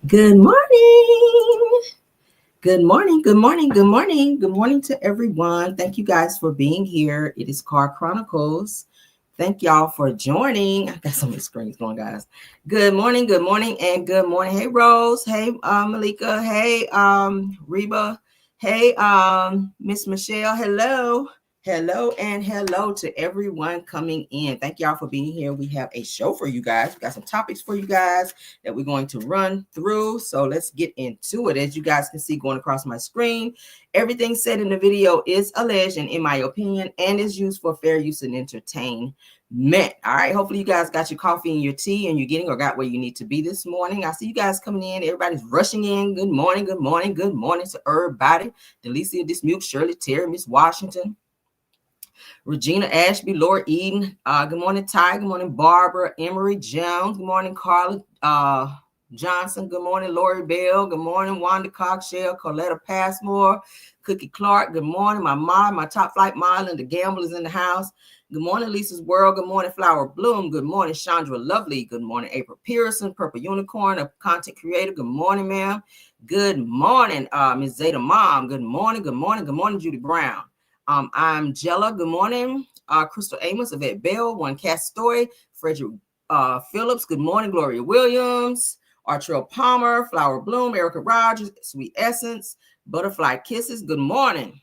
Good morning. Good morning. Good morning. Good morning. Good morning to everyone. Thank you guys for being here. It is Car Chronicles. Thank y'all for joining. I got so many screens going, guys. Good morning. Good morning. And good morning. Hey, Rose. Hey, Malika. Hey, Reba. Hey, Miss Michelle. Hello. Hello and hello to everyone coming in. Thank y'all for being here. We have a show for you guys. We got some topics for you guys that we're going to run through. So let's get into it. As you guys can see going across my screen, everything said in the video is alleged and in my opinion and is used for fair use and entertainment. All right. Hopefully you guys got your coffee and your tea and you're getting or got where you need to be this morning. I see you guys coming in. Everybody's rushing in. Good morning. Good morning. Good morning to everybody. Delicia, Dismute, Shirley, Terry, Miss Washington, Regina Ashby, Laura Eden. Good morning, Ty. Good morning, Barbara. Emery Jones. Good morning, Carla Johnson. Good morning, Lori Bell. Good morning, Wanda Coxshell, Coletta Passmore, Cookie Clark. Good morning, my mom, my top flight mile, and the gamblers in the house. Good morning, Lisa's World. Good morning, Flower Bloom. Good morning, Chandra Lovely. Good morning, April Pearson, Purple Unicorn, a content creator. Good morning, ma'am. Good morning, Ms. Zeta Mom. Good morning, good morning, good morning, Judy Brown. I'm Jella. Good morning. Crystal Amos, Yvette Bell, One Cast Story, Frederick Phillips. Good morning, Gloria Williams, Artrell Palmer, Flower Bloom, Erica Rogers, Sweet Essence, Butterfly Kisses. Good morning.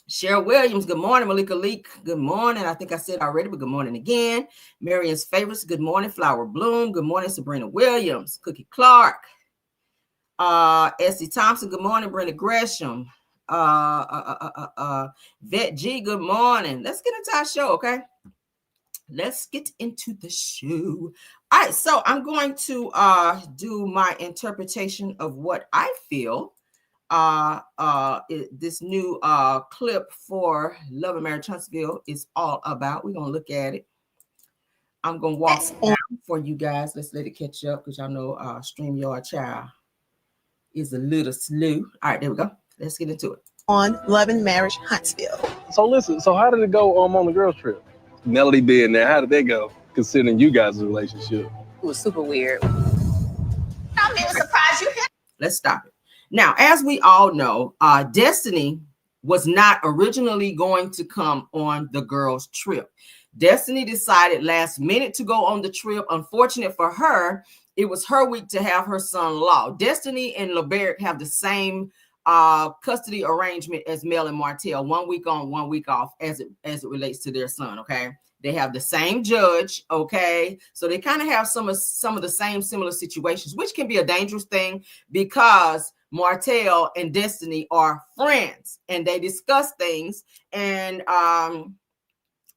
Cheryl Williams, good morning. Malika Leak, good morning. I think I said already, but good morning again. Marion's Favorites, good morning. Flower Bloom, good morning. Sabrina Williams, Cookie Clark, Essie Thompson, good morning. Brenda Gresham, Vet G, good morning. Let's get into our show, okay? Let's get into the show. All right, so I'm going to do my interpretation of what I feel this new clip for Love and Marriage Huntsville is all about. We're gonna look at it. I'm gonna walk it down for you guys. Let's let it catch up because y'all know StreamYard child is a little slow. All right, there we go. Let's get into it. On Love and Marriage Huntsville. So listen, so how did it go on the girls trip? Melody being there, how did that go, considering you guys' relationship? It was super weird. I'm even surprised you hit. Let's stop it. Now, as we all know, Destiny was not originally going to come on the girls' trip. Destiny decided last minute to go on the trip. Unfortunate for her, it was her week to have her son-in-law. Destiny and LeBerick have the same custody arrangement as Mel and Martell, 1 week on, 1 week off, as it relates to their son. Okay, they have the same judge. Okay, so they kind of have some of the same similar situations, which can be a dangerous thing because Martell and Destiny are friends and they discuss things and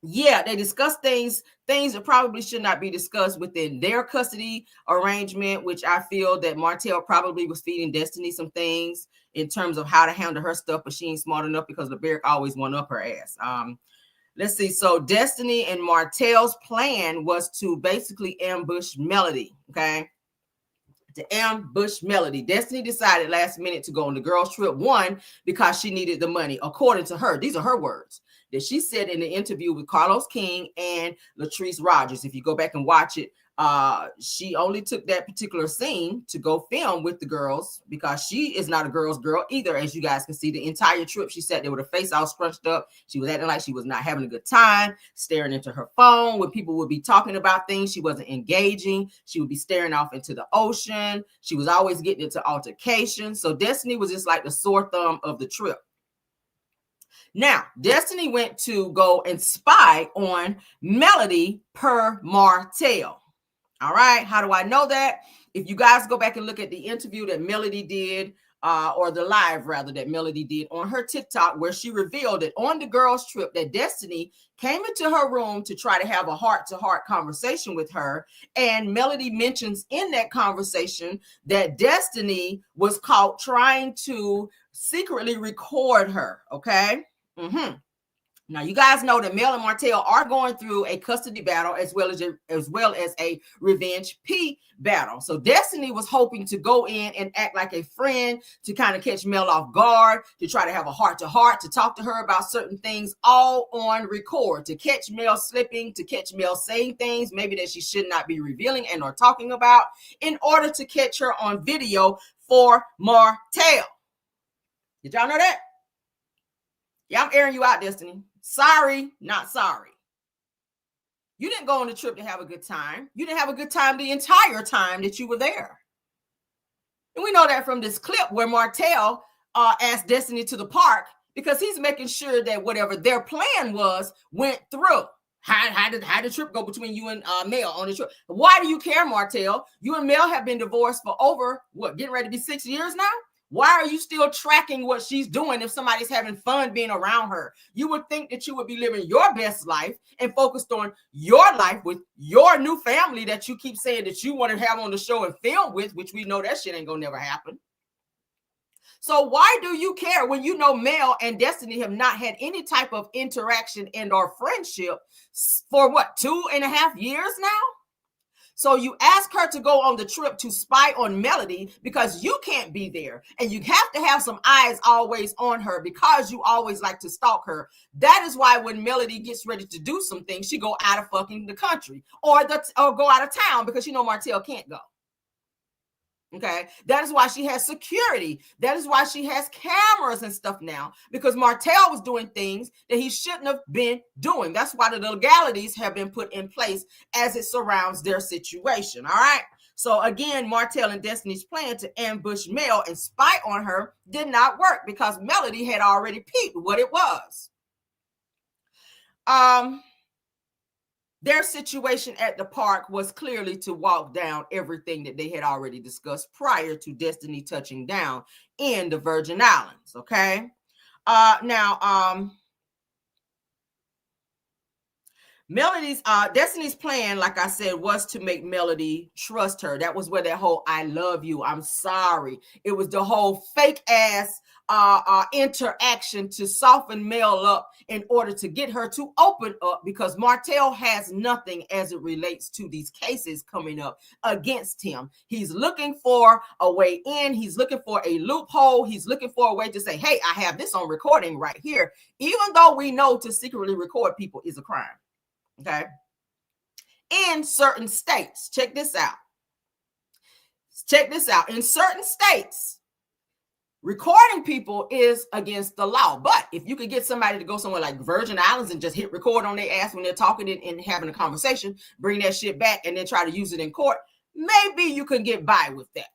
they discuss things that probably should not be discussed within their custody arrangement, which I feel that Martell probably was feeding Destiny some things in terms of how to handle her stuff, but she ain't smart enough because the Barrick always went up her ass. Let's see. So Destiny and Martell's plan was to basically ambush Melody, okay? To ambush Melody. Destiny decided last minute to go on the girls' trip, one, because she needed the money, according to her. These are her words that she said in the interview with Carlos King and Latrice Rogers. If you go back and watch it, she only took that particular scene to go film with the girls because she is not a girl's girl either. As you guys can see, the entire trip she sat there with her face all scrunched up. She was acting like she was not having a good time, staring into her phone. When people would be talking about things, she wasn't engaging. She would be staring off into the ocean. She was always getting into altercations. So Destiny was just like the sore thumb of the trip. Now, Destiny went to go and spy on Melody per Martell. All right. How do I know that? If you guys go back and look at the interview that Melody did, or the live rather that Melody did on her TikTok, where she revealed that on the girls' trip that Destiny came into her room to try to have a heart-to-heart conversation with her. And Melody mentions in that conversation that Destiny was caught trying to secretly record her. Okay. Now, you guys know that Mel and Martell are going through a custody battle as well as a revenge P battle. So Destiny was hoping to go in and act like a friend to kind of catch Mel off guard, to try to have a heart-to-heart, to talk to her about certain things, all on record, to catch Mel slipping, to catch Mel saying things maybe that she should not be revealing and or talking about, in order to catch her on video for Martell. Did y'all know that? Yeah, I'm airing you out, Destiny. Sorry, not sorry. You didn't go on the trip to have a good time. You didn't have a good time the entire time that you were there. And we know that from this clip where Martell asked Destiny to the park because he's making sure that whatever their plan was went through. How did the trip go between you and Mel on the trip? Why do you care, Martell? You and Mel have been divorced for over, getting ready to be 6 years now? Why are you still tracking what she's doing if somebody's having fun being around her? You would think that you would be living your best life and focused on your life with your new family that you keep saying that you want to have on the show and film with, which we know that shit ain't gonna never happen. So why do you care when you know Mel and Destiny have not had any type of interaction and or friendship for 2.5 years now? So you ask her to go on the trip to spy on Melody because you can't be there. And you have to have some eyes always on her because you always like to stalk her. That is why when Melody gets ready to do some things, she go out of fucking the country or go out of town because Martell can't go. Okay, that is why she has security. That is why she has cameras and stuff now, because Martell was doing things that he shouldn't have been doing. That's why the legalities have been put in place as it surrounds their situation. All right. So again, Martell and Destiny's plan to ambush Mel and spy on her did not work because Melody had already peeped what it was. Their situation at the park was clearly to walk down everything that they had already discussed prior to Destiny touching down in the Virgin Islands. Okay. Destiny's plan, like I said, was to make Melody trust her. That was where that whole "I love you, I'm sorry." It was the whole fake ass interaction to soften Mel up in order to get her to open up, because Martell has nothing as it relates to these cases coming up against him. He's looking for a way in. He's looking for a loophole. He's looking for a way to say, hey, I have this on recording right here, even though we know to secretly record people is a crime. Okay. In certain states, check this out. In certain states, recording people is against the law. But if you could get somebody to go somewhere like Virgin Islands and just hit record on their ass when they're talking and having a conversation, bring that shit back and then try to use it in court, maybe you can get by with that.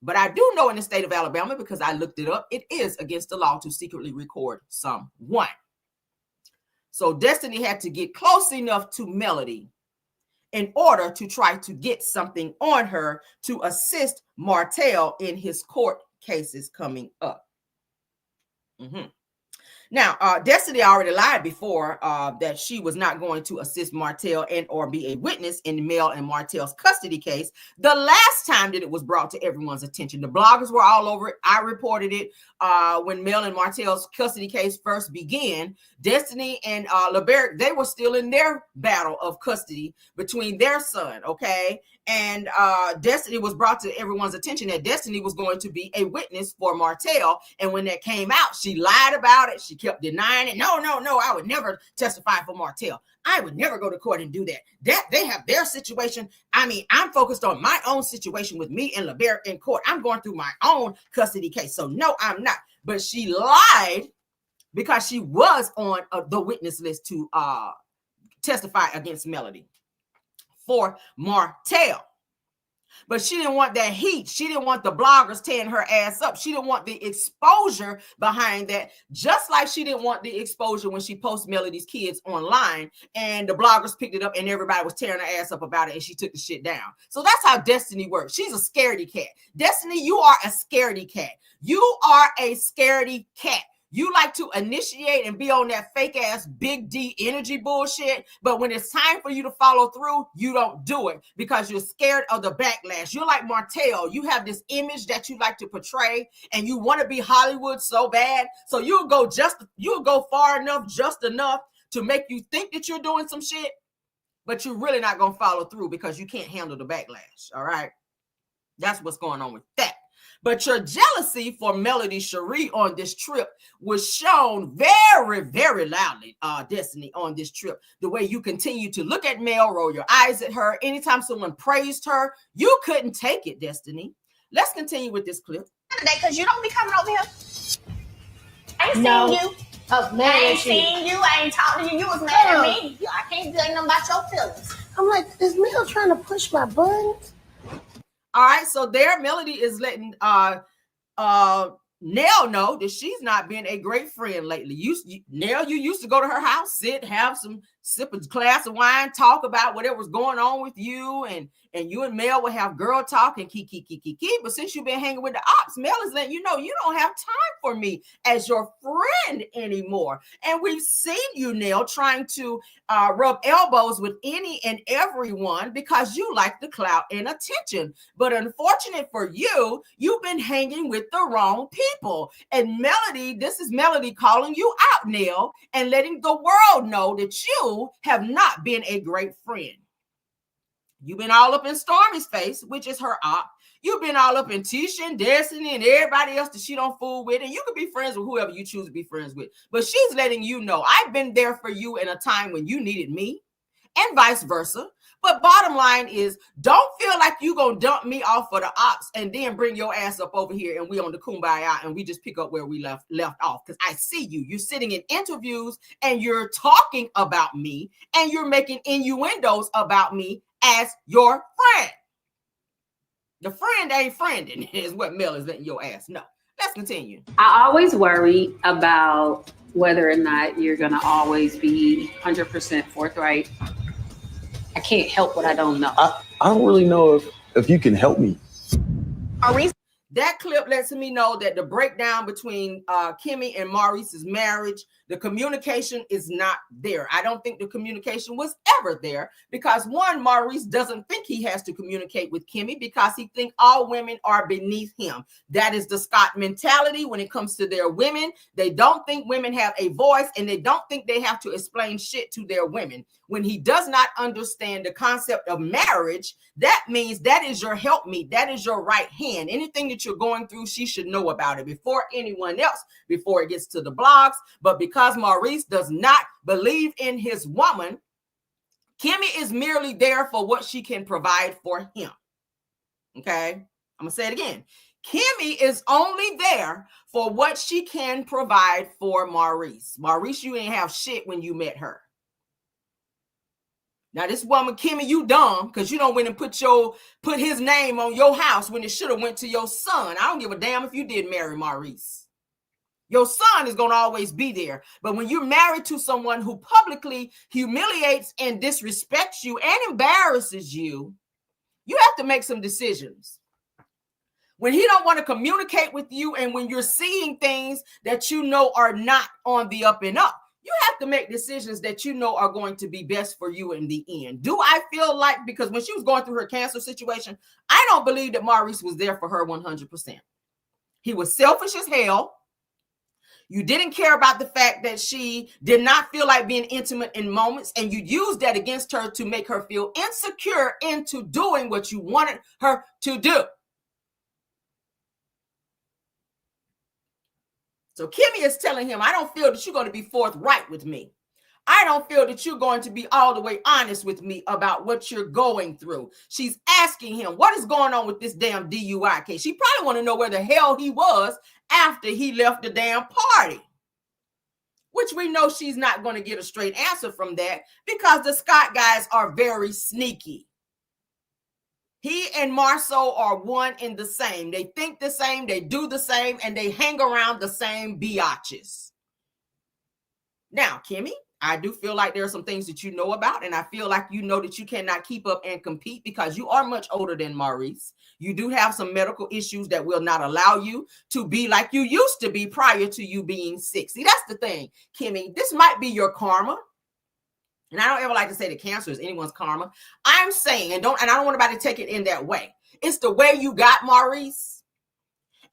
But I do know in the state of Alabama, because I looked it up, it is against the law to secretly record someone. So Destiny had to get close enough to Melody in order to try to get something on her to assist Martell in his court cases coming up. Now, Destiny already lied before that she was not going to assist Martell and or be a witness in Mel and Martell's custody case. The last time that it was brought to everyone's attention, the bloggers were all over it. I reported it when Mel and Martell's custody case first began. Destiny and LeBert, they were still in their battle of custody between their son, okay? And Destiny was brought to everyone's attention that Destiny was going to be a witness for Martell. And when that came out, she lied about it. She kept denying it. No, I would never testify for Martell. I would never go to court and do that. They have their situation. I mean, I'm focused on my own situation with me and LeBert in court. I'm going through my own custody case. So no, I'm not. But she lied because she was on the witness list to testify against Melody for Martell. But she didn't want that heat. She didn't want the bloggers tearing her ass up. She didn't want the exposure behind that, just like she didn't want the exposure when she posted Melody's kids online and the bloggers picked it up and everybody was tearing her ass up about it and she took the shit down. So that's how Destiny works. She's a scaredy cat. Destiny, you are a scaredy cat. You are a scaredy cat. You like to initiate and be on that fake ass big D energy bullshit. But when it's time for you to follow through, you don't do it because you're scared of the backlash. You're like Martell. You have this image that you like to portray and you want to be Hollywood so bad. So you'll go far enough, just enough to make you think that you're doing some shit, but you're really not going to follow through because you can't handle the backlash. All right. That's what's going on with that. But your jealousy for Melody Cherie on this trip was shown very, very loudly, Destiny, on this trip. The way you continue to look at Mel, roll your eyes at her. Anytime someone praised her, you couldn't take it, Destiny. Let's continue with this clip. Because you don't be coming over here. I ain't seen you. Oh, man, I ain't seen you. I ain't talking to you. You was mad at me. I can't tell nothing about your feelings. I'm like, is Mel trying to push my buttons? All right, so there, Melody is letting Nell know that she's not been a great friend lately. Nell, you used to go to her house, sip a glass of wine, talk about whatever was going on with you, and you and Mel would have girl talk and kiki. But since you've been hanging with the ops, Mel is letting you know you don't have time for me as your friend anymore. And we've seen you, Nell, trying to rub elbows with any and everyone because you like the clout and attention. But unfortunate for you, you've been hanging with the wrong people. And Melody, this is Melody calling you out, Nell, and letting the world know that you have not been a great friend. You've been all up in Stormy's face, which is her op. You've been all up in Tisha and Destiny and everybody else that she don't fool with. And you can be friends with whoever you choose to be friends with. But she's letting you know, I've been there for you in a time when you needed me and vice versa. But bottom line is, don't feel like you going to dump me off for the ops and then bring your ass up over here and we on the kumbaya and we just pick up where we left off. Because I see you. You're sitting in interviews and you're talking about me and you're making innuendos about me as your friend. The friend ain't friending is what Mel is letting your ass know. Let's continue. I always worry about whether or not you're going to always be 100% forthright. I can't help what I don't know. I don't really know if you can help me. That clip lets me know that the breakdown between Kimmy and Maurice's marriage, the communication is not there. I don't think the communication was ever there because, one, Maurice doesn't think he has to communicate with Kimmy because he thinks all women are beneath him. That is the Scott mentality when it comes to their women. They don't think women have a voice and they don't think they have to explain shit to their women. When he does not understand the concept of marriage, that means that is your helpmeet. That is your right hand. Anything that you're going through, she should know about it before anyone else, before it gets to the blogs. But because Maurice does not believe in his woman, Kimmy is merely there for what she can provide for him. Okay, I'm gonna say it again. Kimmy is only there for what she can provide for Maurice. Maurice, you ain't have shit when you met her. Now, this woman, Kimmy, you dumb because you don't went and put his name on your house when it should have went to your son. I don't give a damn if you did marry Maurice. Your son is going to always be there. But when you're married to someone who publicly humiliates and disrespects you and embarrasses you, you have to make some decisions. When he don't want to communicate with you and when you're seeing things that you know are not on the up and up, you have to make decisions that you know are going to be best for you in the end. Do I feel like, because when she was going through her cancer situation, I don't believe that Maurice was there for her 100%. He was selfish as hell. You didn't care about the fact that she did not feel like being intimate in moments, and you used that against her to make her feel insecure into doing what you wanted her to do. So Kimmy is telling him, I don't feel that you're going to be forthright with me. I don't feel that you're going to be all the way honest with me about what you're going through. She's asking him, what is going on with this damn DUI case? She probably want to know where the hell he was after he left the damn party, which we know she's not going to get a straight answer from that because the Scott guys are very sneaky. He and Marceau are one and the same. They think the same, they do the same, and they hang around the same biatches. Now, Kimmy, I do feel like there are some things that you know about, and I feel like you know that you cannot keep up and compete because you are much older than Maurice. You do have some medical issues that will not allow you to be like you used to be prior to you being 60. That's the thing, Kimmy. This might be your karma. And I don't ever like to say that cancer is anyone's karma. I'm saying, and I don't want anybody to take it in that way. It's the way you got Maurice,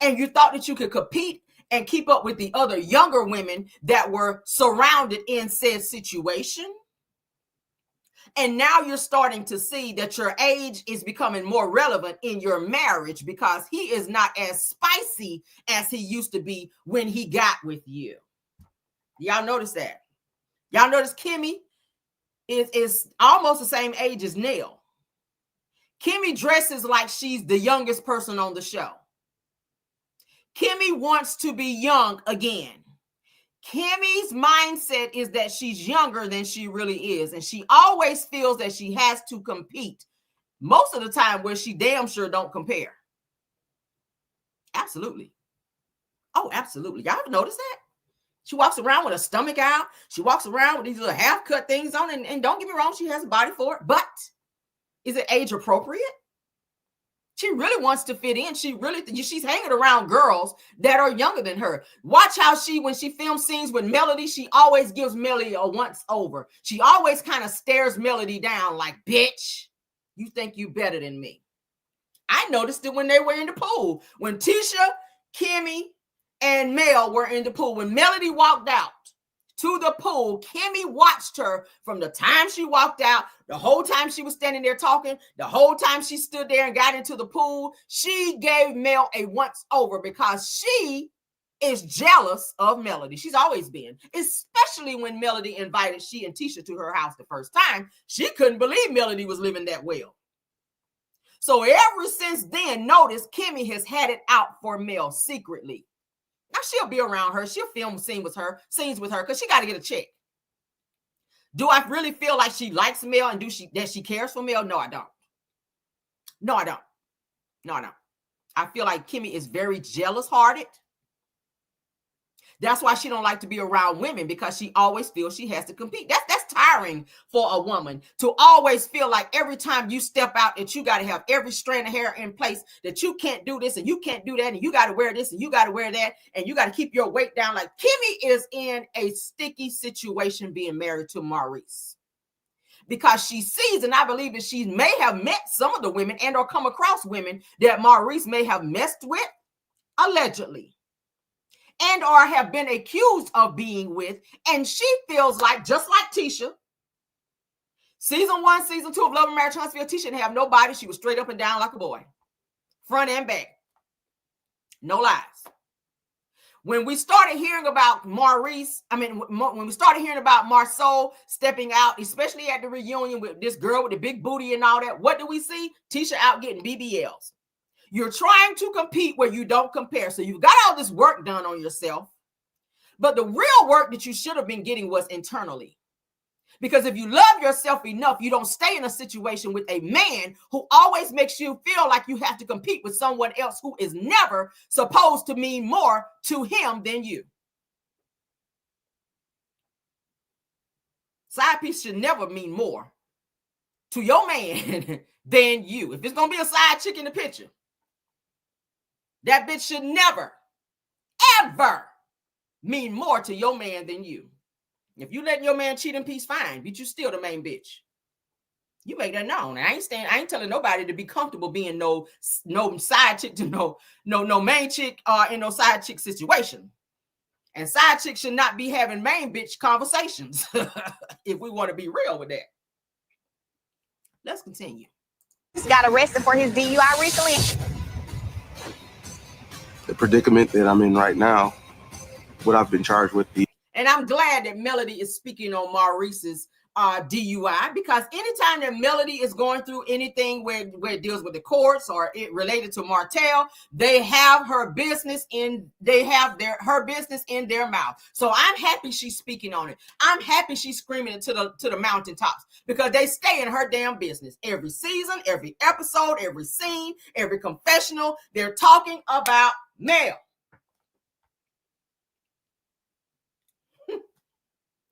and you thought that you could compete and keep up with the other younger women that were surrounded in said situation. And now you're starting to see that your age is becoming more relevant in your marriage because he is not as spicy as he used to be when he got with you. Y'all notice that? Y'all notice Kimmy is almost the same age as Nell. Kimmy dresses like she's the youngest person on the show. Kimmy wants to be young again. Kimmy's mindset is that she's younger than she really is, and she always feels that she has to compete. Most of the time where she damn sure don't compare. Absolutely. Oh, absolutely. Y'all ever notice that? She walks around with her stomach out. She walks around with these little half-cut things on, and don't get me wrong, she has a body for it, but is it age appropriate? She really wants to fit in. She's hanging around girls that are younger than her. Watch how when she films scenes with Melody, she always gives Melody a once over. She always kind of stares Melody down like, bitch, you think you better than me. I noticed it when they were in the pool. When Tisha, Kimmy, and Mel were in the pool. When Melody walked out to the pool, Kimmy watched her from the time she walked out, the whole time she was standing there talking, the whole time she stood there and got into the pool. She gave Mel a once over because she is jealous of Melody. She's always been, especially when Melody invited she and Tisha to her house the first time. She couldn't believe Melody was living that well. So ever since then, notice Kimmy has had it out for Mel secretly. Now she'll be around her. She'll film scenes with her because she got to get a check. Do I really feel like she likes Mel and that she cares for Mel? No, I don't. No, I don't. No, I don't. I feel like Kimmy is very jealous-hearted. That's why she don't like to be around women because she always feels she has to compete. That's tiring for a woman to always feel like every time you step out that you got to have every strand of hair in place, that you can't do this and you can't do that and you got to wear this and you got to wear that and you got to keep your weight down. Like Kimmy is in a sticky situation being married to Maurice because she sees, and I believe that she may have met some of the women and or come across women that Maurice may have messed with, allegedly, and or have been accused of being with, and she feels like, just like Tisha, season 1, season 2 of Love and Marriage Huntsville, Tisha didn't have no body. She was straight up and down like a boy, front and back, no lies. When we started hearing about Maurice, when we started hearing about Marsau stepping out, especially at the reunion with this girl with the big booty and all that, what do we see? Tisha out getting BBLs. You're trying to compete where you don't compare. So you've got all this work done on yourself. But the real work that you should have been getting was internally. Because if you love yourself enough, you don't stay in a situation with a man who always makes you feel like you have to compete with someone else who is never supposed to mean more to him than you. Side piece should never mean more to your man than you. If it's going to be a side chick in the picture, that bitch should never, ever mean more to your man than you. If you letting your man cheat in peace, fine, but you still the main bitch. You make that known. I ain't telling nobody to be comfortable being no side chick to no main chick in no side chick situation. And side chicks should not be having main bitch conversations if we want to be real with that. Let's continue. Just got arrested for his DUI recently. The predicament that I'm in right now, what I've been charged with. And I'm glad that Melody is speaking on Maurice's DUI, because anytime that Melody is going through anything where it deals with the courts or it related to Martell, they have her business in their mouth. So I'm happy she's speaking on it. I'm happy she's screaming it to the mountaintops, because they stay in her damn business. Every season, every episode, every scene, every confessional, they're talking about Mel.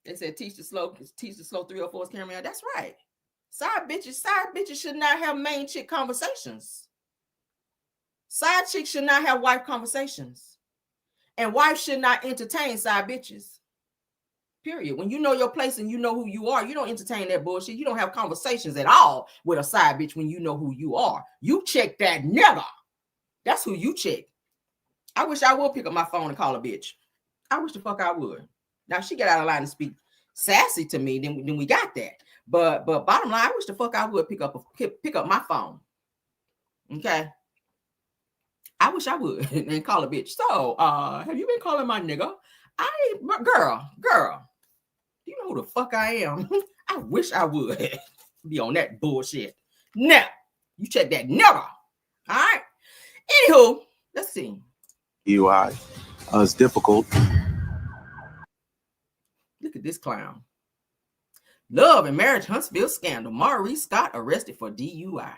They said teach the slow 304s camera. That's right. Side bitches should not have main chick conversations. Side chicks should not have wife conversations. And wives should not entertain side bitches. Period. When you know your place and you know who you are, you don't entertain that bullshit. You don't have conversations at all with a side bitch when you know who you are. You check that nigga. That's who you check. I wish I would pick up my phone and call a bitch. I wish the fuck I would. Now, if she get out of line and speak sassy to me, then we got that. But bottom line, I wish the fuck I would pick up my phone. Okay. I wish I would and call a bitch. So, have you been calling my nigga? Girl, you know who the fuck I am? I wish I would be on that bullshit. Now, you check that nigga. All right. Anywho, let's see. UI. It's difficult. Look at this clown. Love and marriage Huntsville scandal. Maurice Scott arrested for DUI.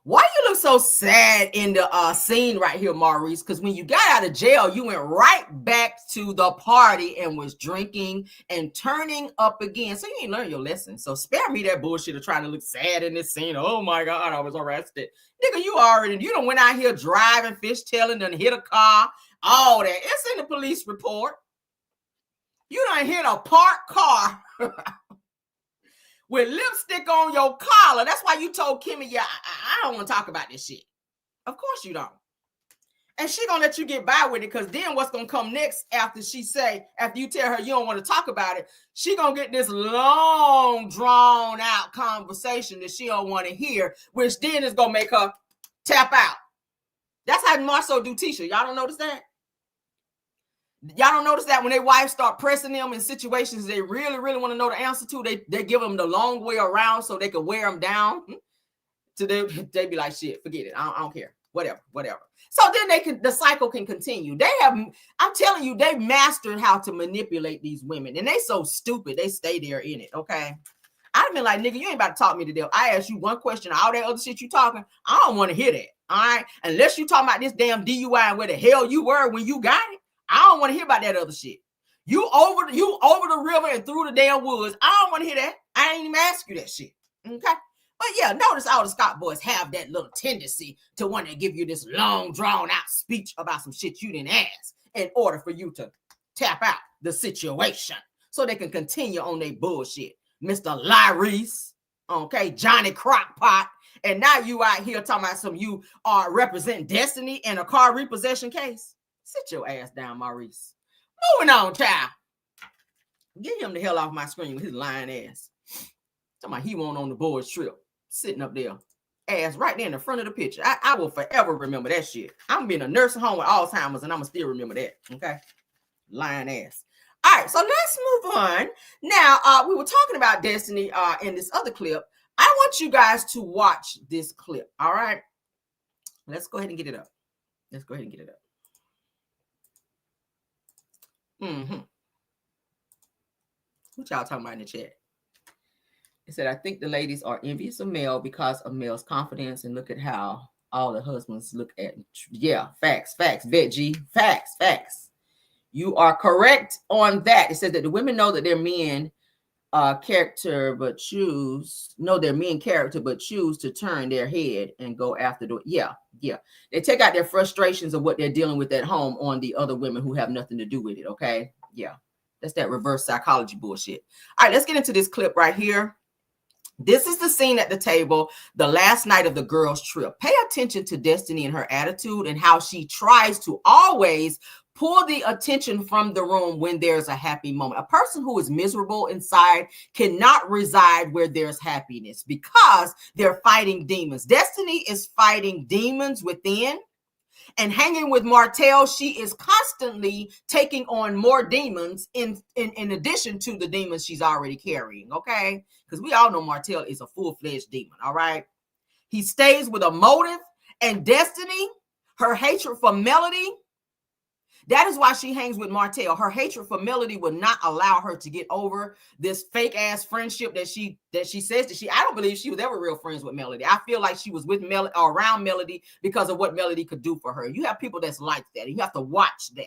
Why you look so sad in the scene right here, Maurice? Because when you got out of jail, you went right back to the party and was drinking and turning up again. So you ain't learned your lesson. So spare me that bullshit of trying to look sad in this scene. Oh my God, I was arrested. Nigga, you done went out here driving, fishtailing, done hit a car, all that. It's in the police report. You done hit a parked car with lipstick on your collar. That's why you told Kimmy, yeah, I don't want to talk about this shit. Of course you don't. And she gonna let you get by with it, because then what's gonna come next after you tell her you don't want to talk about it, she gonna get this long, drawn out conversation that she don't want to hear, which then is gonna make her tap out. That's how Marceau do Tisha. Y'all don't notice that? Y'all don't notice that when their wives start pressing them in situations they really, really want to know the answer to, they give them the long way around so they can wear them down. So they be like, shit, forget it. I don't care. Whatever. So then the cycle can continue. I'm telling you, they mastered how to manipulate these women. And they so stupid, they stay there in it, okay? I'd have been like, nigga, you ain't about to talk me to death. I asked you one question, all that other shit you talking, I don't want to hear that, all right? Unless you talking about this damn DUI and where the hell you were when you got it. I don't want to hear about that other shit. You over the river and through the damn woods. I don't want to hear that. I ain't even ask you that shit. Okay? But yeah, notice all the Scott boys have that little tendency to want to give you this long, drawn out speech about some shit you didn't ask in order for you to tap out the situation so they can continue on their bullshit. Mr. Lyrese, okay, Johnny Crockpot, and now you out here talking about you are representing Destiny in a car repossession case. Sit your ass down, Maurice. Moving on, child. Get him the hell off my screen with his lying ass. Talking about he won't on the boys trip. Sitting up there. Ass right there in the front of the picture. I will forever remember that shit. I'm being a nursing home with Alzheimer's and I'm going to still remember that. Okay? Lying ass. All right, so let's move on. Now, we were talking about Destiny in this other clip. I want you guys to watch this clip. All right? Let's go ahead and get it up. What y'all talking about in the chat? It said, I think the ladies are envious of male because of male's confidence, and look at how all the husbands look at. Yeah, facts, Veggie, facts. You are correct on that. It says that the women know that their men character, but choose to turn their head and go after the yeah. They take out their frustrations of what they're dealing with at home on the other women who have nothing to do with it. Okay, yeah, that's that reverse psychology bullshit. All right, let's get into this clip right here. This is the scene at the table the last night of the girls' trip. Pay attention to Destiny and her attitude and how she tries to always pull the attention from the room when there's a happy moment. A person who is miserable inside cannot reside where there's happiness because they're fighting demons. Destiny is fighting demons within. And hanging with Martell, she is constantly taking on more demons in addition to the demons she's already carrying, okay? Because we all know Martell is a full-fledged demon, all right? He stays with a motive, and Destiny, her hatred for Melody, that is why she hangs with Martell. Her hatred for Melody will not allow her to get over this fake-ass friendship that she says that I don't believe she was ever real friends with Melody. I feel like she was with Melody or around Melody because of what Melody could do for her. You have people that's like that, and you have to watch that.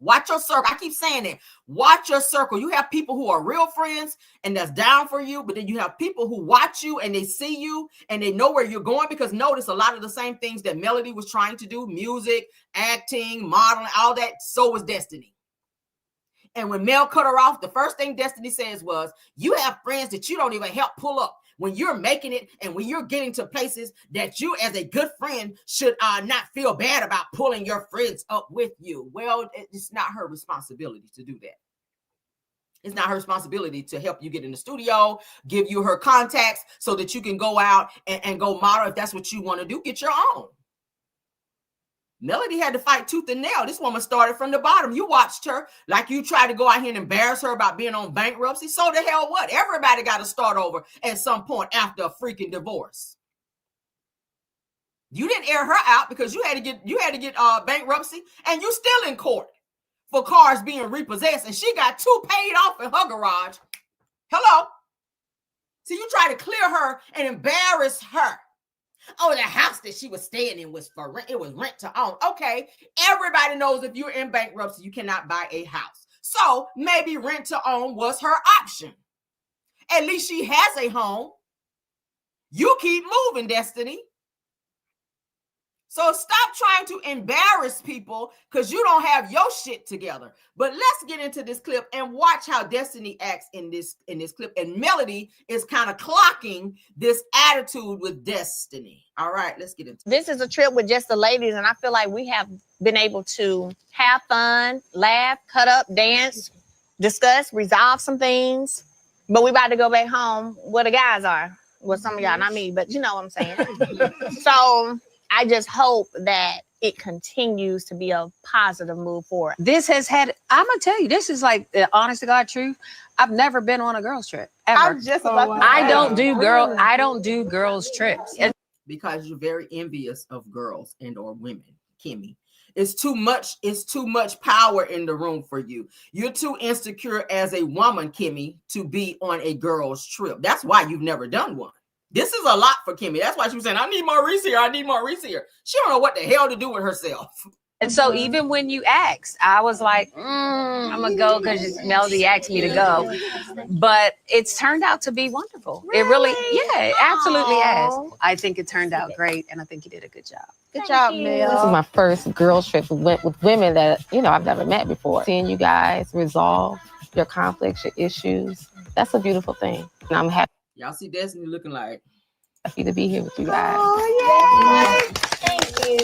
Watch your circle. I keep saying it. Watch your circle. You have people who are real friends and that's down for you, but then you have people who watch you and they see you and they know where you're going, because notice a lot of the same things that Melody was trying to do, music, acting, modeling, all that, so was Destiny. And when Mel cut her off, the first thing Destiny says was, you have friends that you don't even help pull up when you're making it and when you're getting to places that you as a good friend should not feel bad about pulling your friends up with you. Well, it's not her responsibility to do that. It's not her responsibility to help you get in the studio, give you her contacts so that you can go out and go model. If that's what you want to do, get your own. Melody had to fight tooth and nail. This woman started from the bottom. You watched her like you tried to go out here and embarrass her about being on bankruptcy. So the hell what? Everybody got to start over at some point after a freaking divorce. You didn't air her out because you had to get bankruptcy, and you still in court for cars being repossessed, and she got 2 paid off in her garage. Hello. So you try to clear her and embarrass her. Oh, the house that she was staying in was for rent. It was rent to own. Okay. Everybody knows if you're in bankruptcy, you cannot buy a house. So maybe rent to own was her option. At least she has a home. You keep moving, Destiny. So stop trying to embarrass people because you don't have your shit together. But let's get into this clip and watch how Destiny acts in this clip. And Melody is kind of clocking this attitude with Destiny. All right, let's get into it. This is a trip with just the ladies, and I feel like we have been able to have fun, laugh, cut up, dance, discuss, resolve some things. But we about to go back home where the guys are. Well, some of y'all, not me, but you know what I'm saying. So I just hope that it continues to be a positive move forward. This has had, I'm going to tell you, this is like the honest to God truth. I've never been on a girls trip, ever. I'm just about to I don't do girls trips. Because you're very envious of girls and or women, Kimmy. It's too much power in the room for you. You're too insecure as a woman, Kimmy, to be on a girls trip. That's why you've never done one. This is a lot for Kimmy. That's why she was saying, I need Maurice here. I need Maurice here. She don't know what the hell to do with herself. And so even when you asked, I was like, I'm going to go because Melody asked me to go. But it's turned out to be wonderful. Really? It really, yeah, it absolutely has. I think it turned out great, and I think you did a good job. Good job, Mel. This is my first girls trip with women that, I've never met before. Seeing you guys resolve your conflicts, your issues, that's a beautiful thing. And I'm happy. Y'all see Destiny looking like happy to be here with you guys. Oh, yeah. Thank you.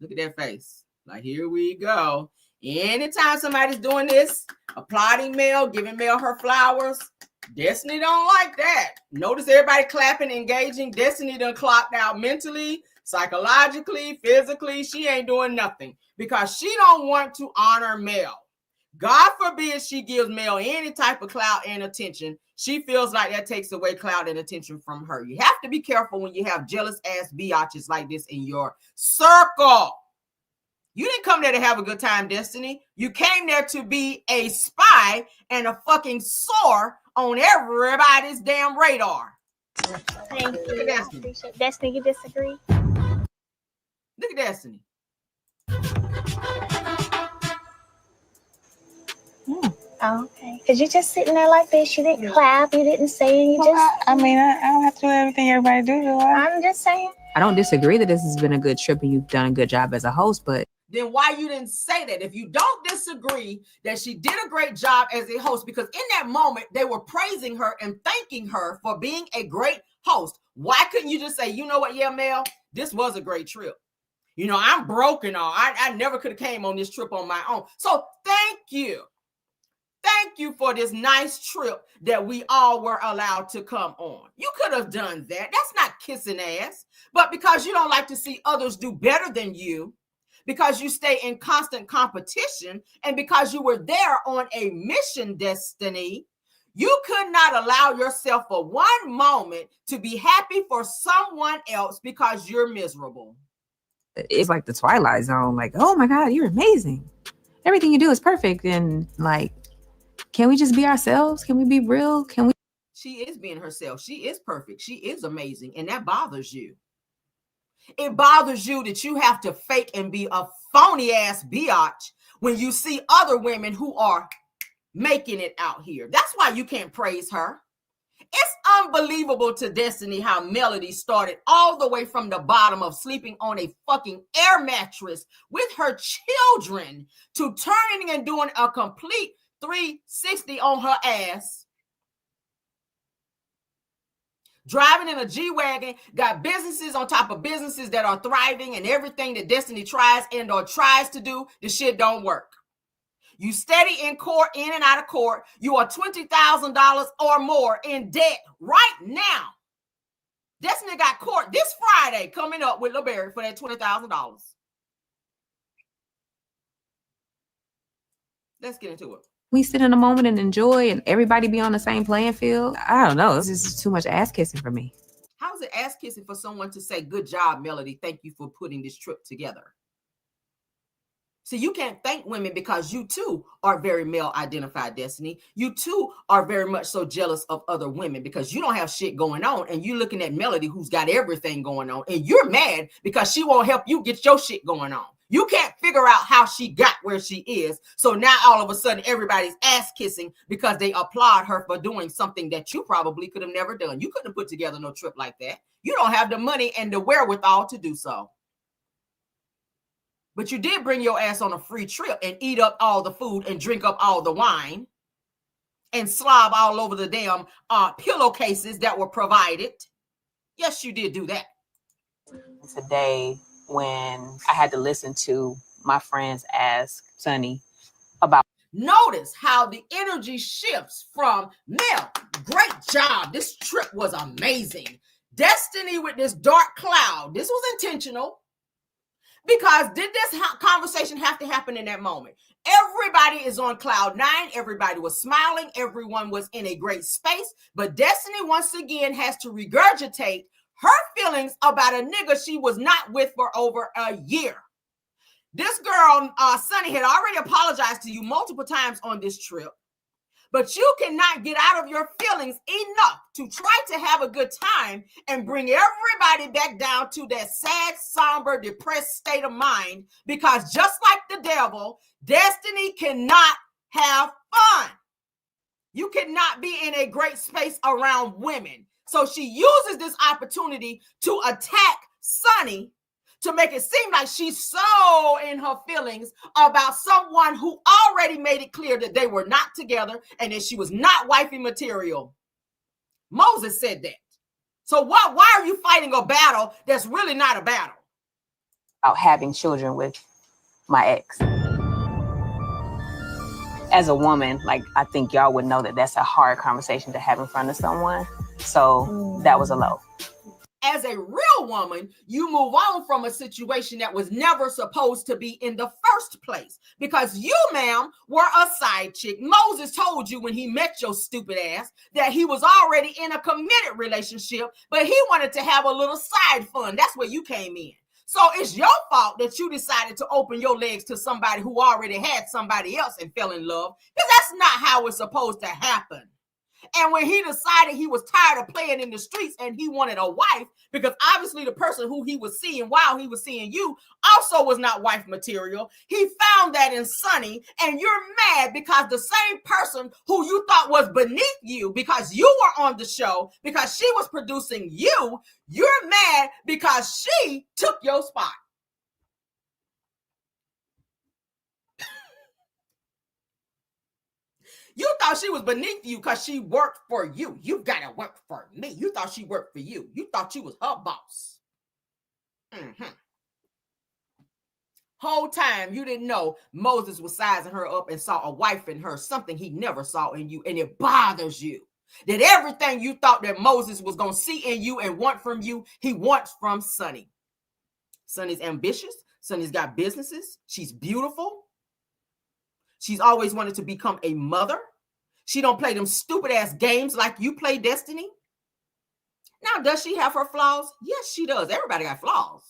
Look at that face. Like, here we go. Anytime somebody's doing this, applauding Mel, giving Mel her flowers, Destiny don't like that. Notice everybody clapping, engaging. Destiny done clocked out mentally, psychologically, physically. She ain't doing nothing because she don't want to honor Mel. God forbid she gives Mel any type of clout and attention. She feels like that takes away clout and attention from her. You have to be careful when you have jealous ass biatches like this in your circle. You didn't come there to have a good time, Destiny. You came there to be a spy and a fucking sore on everybody's damn radar. Thank you. Destiny. Destiny, you disagree? Look at Destiny. Oh, okay. Because you're just sitting there like this. You didn't clap. You didn't say anything. I don't have to do everything everybody do. I'm just saying. I don't disagree that this has been a good trip and you've done a good job as a host, but then why you didn't say that? If you don't disagree that she did a great job as a host, because in that moment they were praising her and thanking her for being a great host. Why couldn't you just say, you know what, yeah, Mel, this was a great trip. I'm broken. I never could have came on this trip on my own. So thank you. Thank you for this nice trip that we all were allowed to come on. You could have done that. That's not kissing ass. But because you don't like to see others do better than you, because you stay in constant competition, and because you were there on a mission, Destiny, you could not allow yourself for one moment to be happy for someone else because you're miserable. it's like the Twilight Zone. Like, oh my God, you're amazing. Everything you do is perfect. And like, can we just be ourselves? Can we be real? Can we? She is being herself. She is perfect. She is amazing. And that bothers you. It bothers you that you have to fake and be a phony ass biatch when you see other women who are making it out here. That's why you can't praise her. It's unbelievable to Destiny how Melody started all the way from the bottom of sleeping on a fucking air mattress with her children to turning and doing a complete 360 on her ass. Driving in a G-Wagon, got businesses on top of businesses that are thriving, and everything that Destiny tries and or tries to do, the shit don't work. You steady in court, in and out of court. You are $20,000 or more in debt right now. Destiny got court this Friday coming up with LaBerry for that $20,000. Let's get into it. We sit in a moment and enjoy and everybody be on the same playing field. I don't know. This is just too much ass kissing for me. How's it ass kissing for someone to say, good job, Melody. Thank you for putting this trip together? See, you can't thank women because you too are very male identified, Destiny. You too are very much so jealous of other women because you don't have shit going on, and you're looking at Melody who's got everything going on, and you're mad because she won't help you get your shit going on. You can't figure out how she got where she is. So now all of a sudden everybody's ass kissing because they applaud her for doing something that you probably could have never done. You couldn't have put together no trip like that. You don't have the money and the wherewithal to do so. But you did bring your ass on a free trip and eat up all the food and drink up all the wine and slob all over the damn pillowcases that were provided. Yes, you did do that. Today, when I had to listen to my friends ask Sunny about. Notice how the energy shifts from Mel. Great job. This trip was amazing. Destiny with this dark cloud. This was intentional. Because did this conversation have to happen in that moment? Everybody is on cloud nine. Everybody was smiling. Everyone was in a great space. But Destiny, once again, has to regurgitate her feelings about a nigga she was not with for over a year. This girl, Sunny, had already apologized to you multiple times on this trip. But you cannot get out of your feelings enough to try to have a good time and bring everybody back down to that sad, somber, depressed state of mind. Because just like the devil, Destiny cannot have fun. You cannot be in a great space around women. So she uses this opportunity to attack Sunny to make it seem like she's so in her feelings about someone who already made it clear that they were not together and that she was not wifey material. Moses said that. So why are you fighting a battle that's really not a battle? About having children with my ex. As a woman, like, I think y'all would know that that's a hard conversation to have in front of someone. So that was a low. As a real woman, you move on from a situation that was never supposed to be in the first place. Because you, ma'am, were a side chick. Moses told you when he met your stupid ass that he was already in a committed relationship, but he wanted to have a little side fun. That's where you came in. So it's your fault that you decided to open your legs to somebody who already had somebody else and fell in love. Because that's not how it's supposed to happen. And when he decided he was tired of playing in the streets and he wanted a wife, because obviously the person who he was seeing while he was seeing you also was not wife material, he found that in Sunny, and you're mad because the same person who you thought was beneath you because you were on the show, because she was producing you, you're mad because she took your spot. You thought she was beneath you because she worked for you. You've got to work for me. You thought she worked for you. You thought you was her boss. Whole time you didn't know Moses was sizing her up and saw a wife in her, something he never saw in you, and it bothers you. That everything you thought that Moses was going to see in you and want from you, he wants from Sunny. Sunny's ambitious. Sunny's got businesses. She's beautiful. She's always wanted to become a mother. She don't play them stupid ass games like you play, Destiny. Now, does she have her flaws? Yes, she does. Everybody got flaws.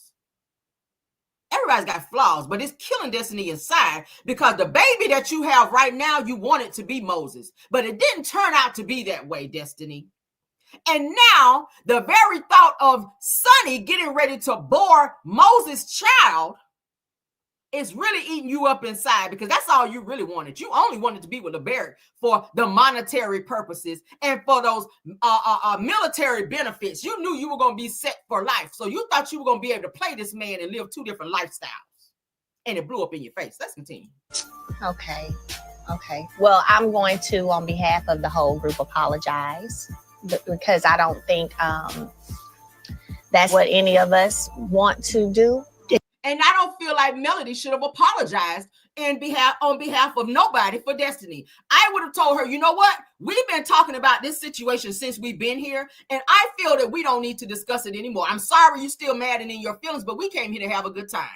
Everybody's got flaws, but it's killing Destiny inside because the baby that you have right now, you want it to be Moses, but it didn't turn out to be that way, Destiny. And now the very thought of Sonny getting ready to bore Moses' child is really eating you up inside, because that's all you really wanted. You only wanted to be with LeBaric for the monetary purposes and for those military benefits. You knew you were going to be set for life. So you thought you were going to be able to play this man and live two different lifestyles. And it blew up in your face. Let's continue. Okay. Well, I'm going to, on behalf of the whole group, apologize, because I don't think that's what any of us want to do. And I don't feel like Melody should have apologized on behalf of nobody for Destiny. I would have told her, you know what? We've been talking about this situation since we've been here, and I feel that we don't need to discuss it anymore. I'm sorry you're still mad and in your feelings, but we came here to have a good time.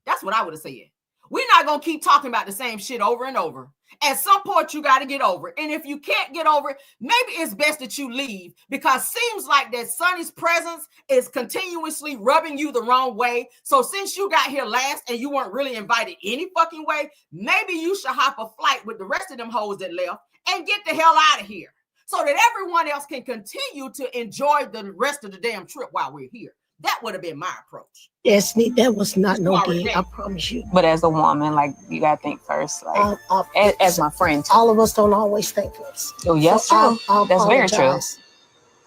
That's what I would have said. We're not going to keep talking about the same shit over and over. At some point, you got to get over it. And if you can't get over it, maybe it's best that you leave, because seems like that Sonny's presence is continuously rubbing you the wrong way. So since you got here last and you weren't really invited any fucking way, maybe you should hop a flight with the rest of them hoes that left and get the hell out of here, so that everyone else can continue to enjoy the rest of the damn trip while we're here. That would have been my approach. Destiny, that was not no game, I promise you. But as a woman, like, you gotta think first, like, as my friend. All of us don't always think first. Oh, yes, so true. That's very true.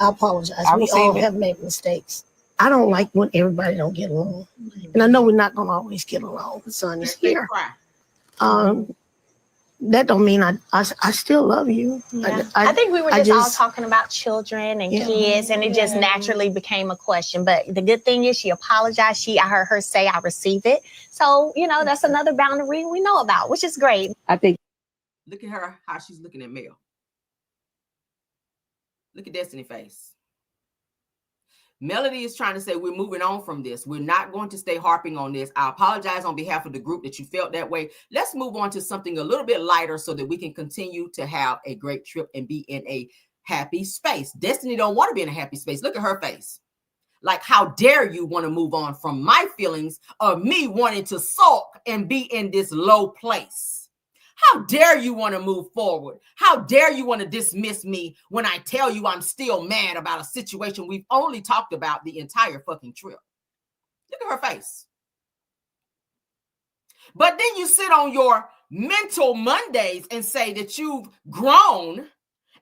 I apologize. We all have made mistakes. I don't like when everybody don't get along. And I know we're not going to always get along. The son is here. That don't mean I still love you. Yeah. I think we were just all talking about children and kids, and it just naturally became a question. But the good thing is she apologized. I heard her say, I receive it. So, that's another boundary we know about, which is great. I think. Look at her, how she's looking at Mel. Look at Destiny's face. Melody is trying to say, we're moving on from this. We're not going to stay harping on this. I apologize on behalf of the group that you felt that way. Let's move on to something a little bit lighter so that we can continue to have a great trip and be in a happy space. Destiny don't want to be in a happy space. Look at her face. Like, how dare you want to move on from my feelings of me wanting to sulk and be in this low place? How dare you want to move forward? How dare you want to dismiss me when I tell you I'm still mad about a situation we've only talked about the entire fucking trip? Look at her face. But then you sit on your mental Mondays and say that you've grown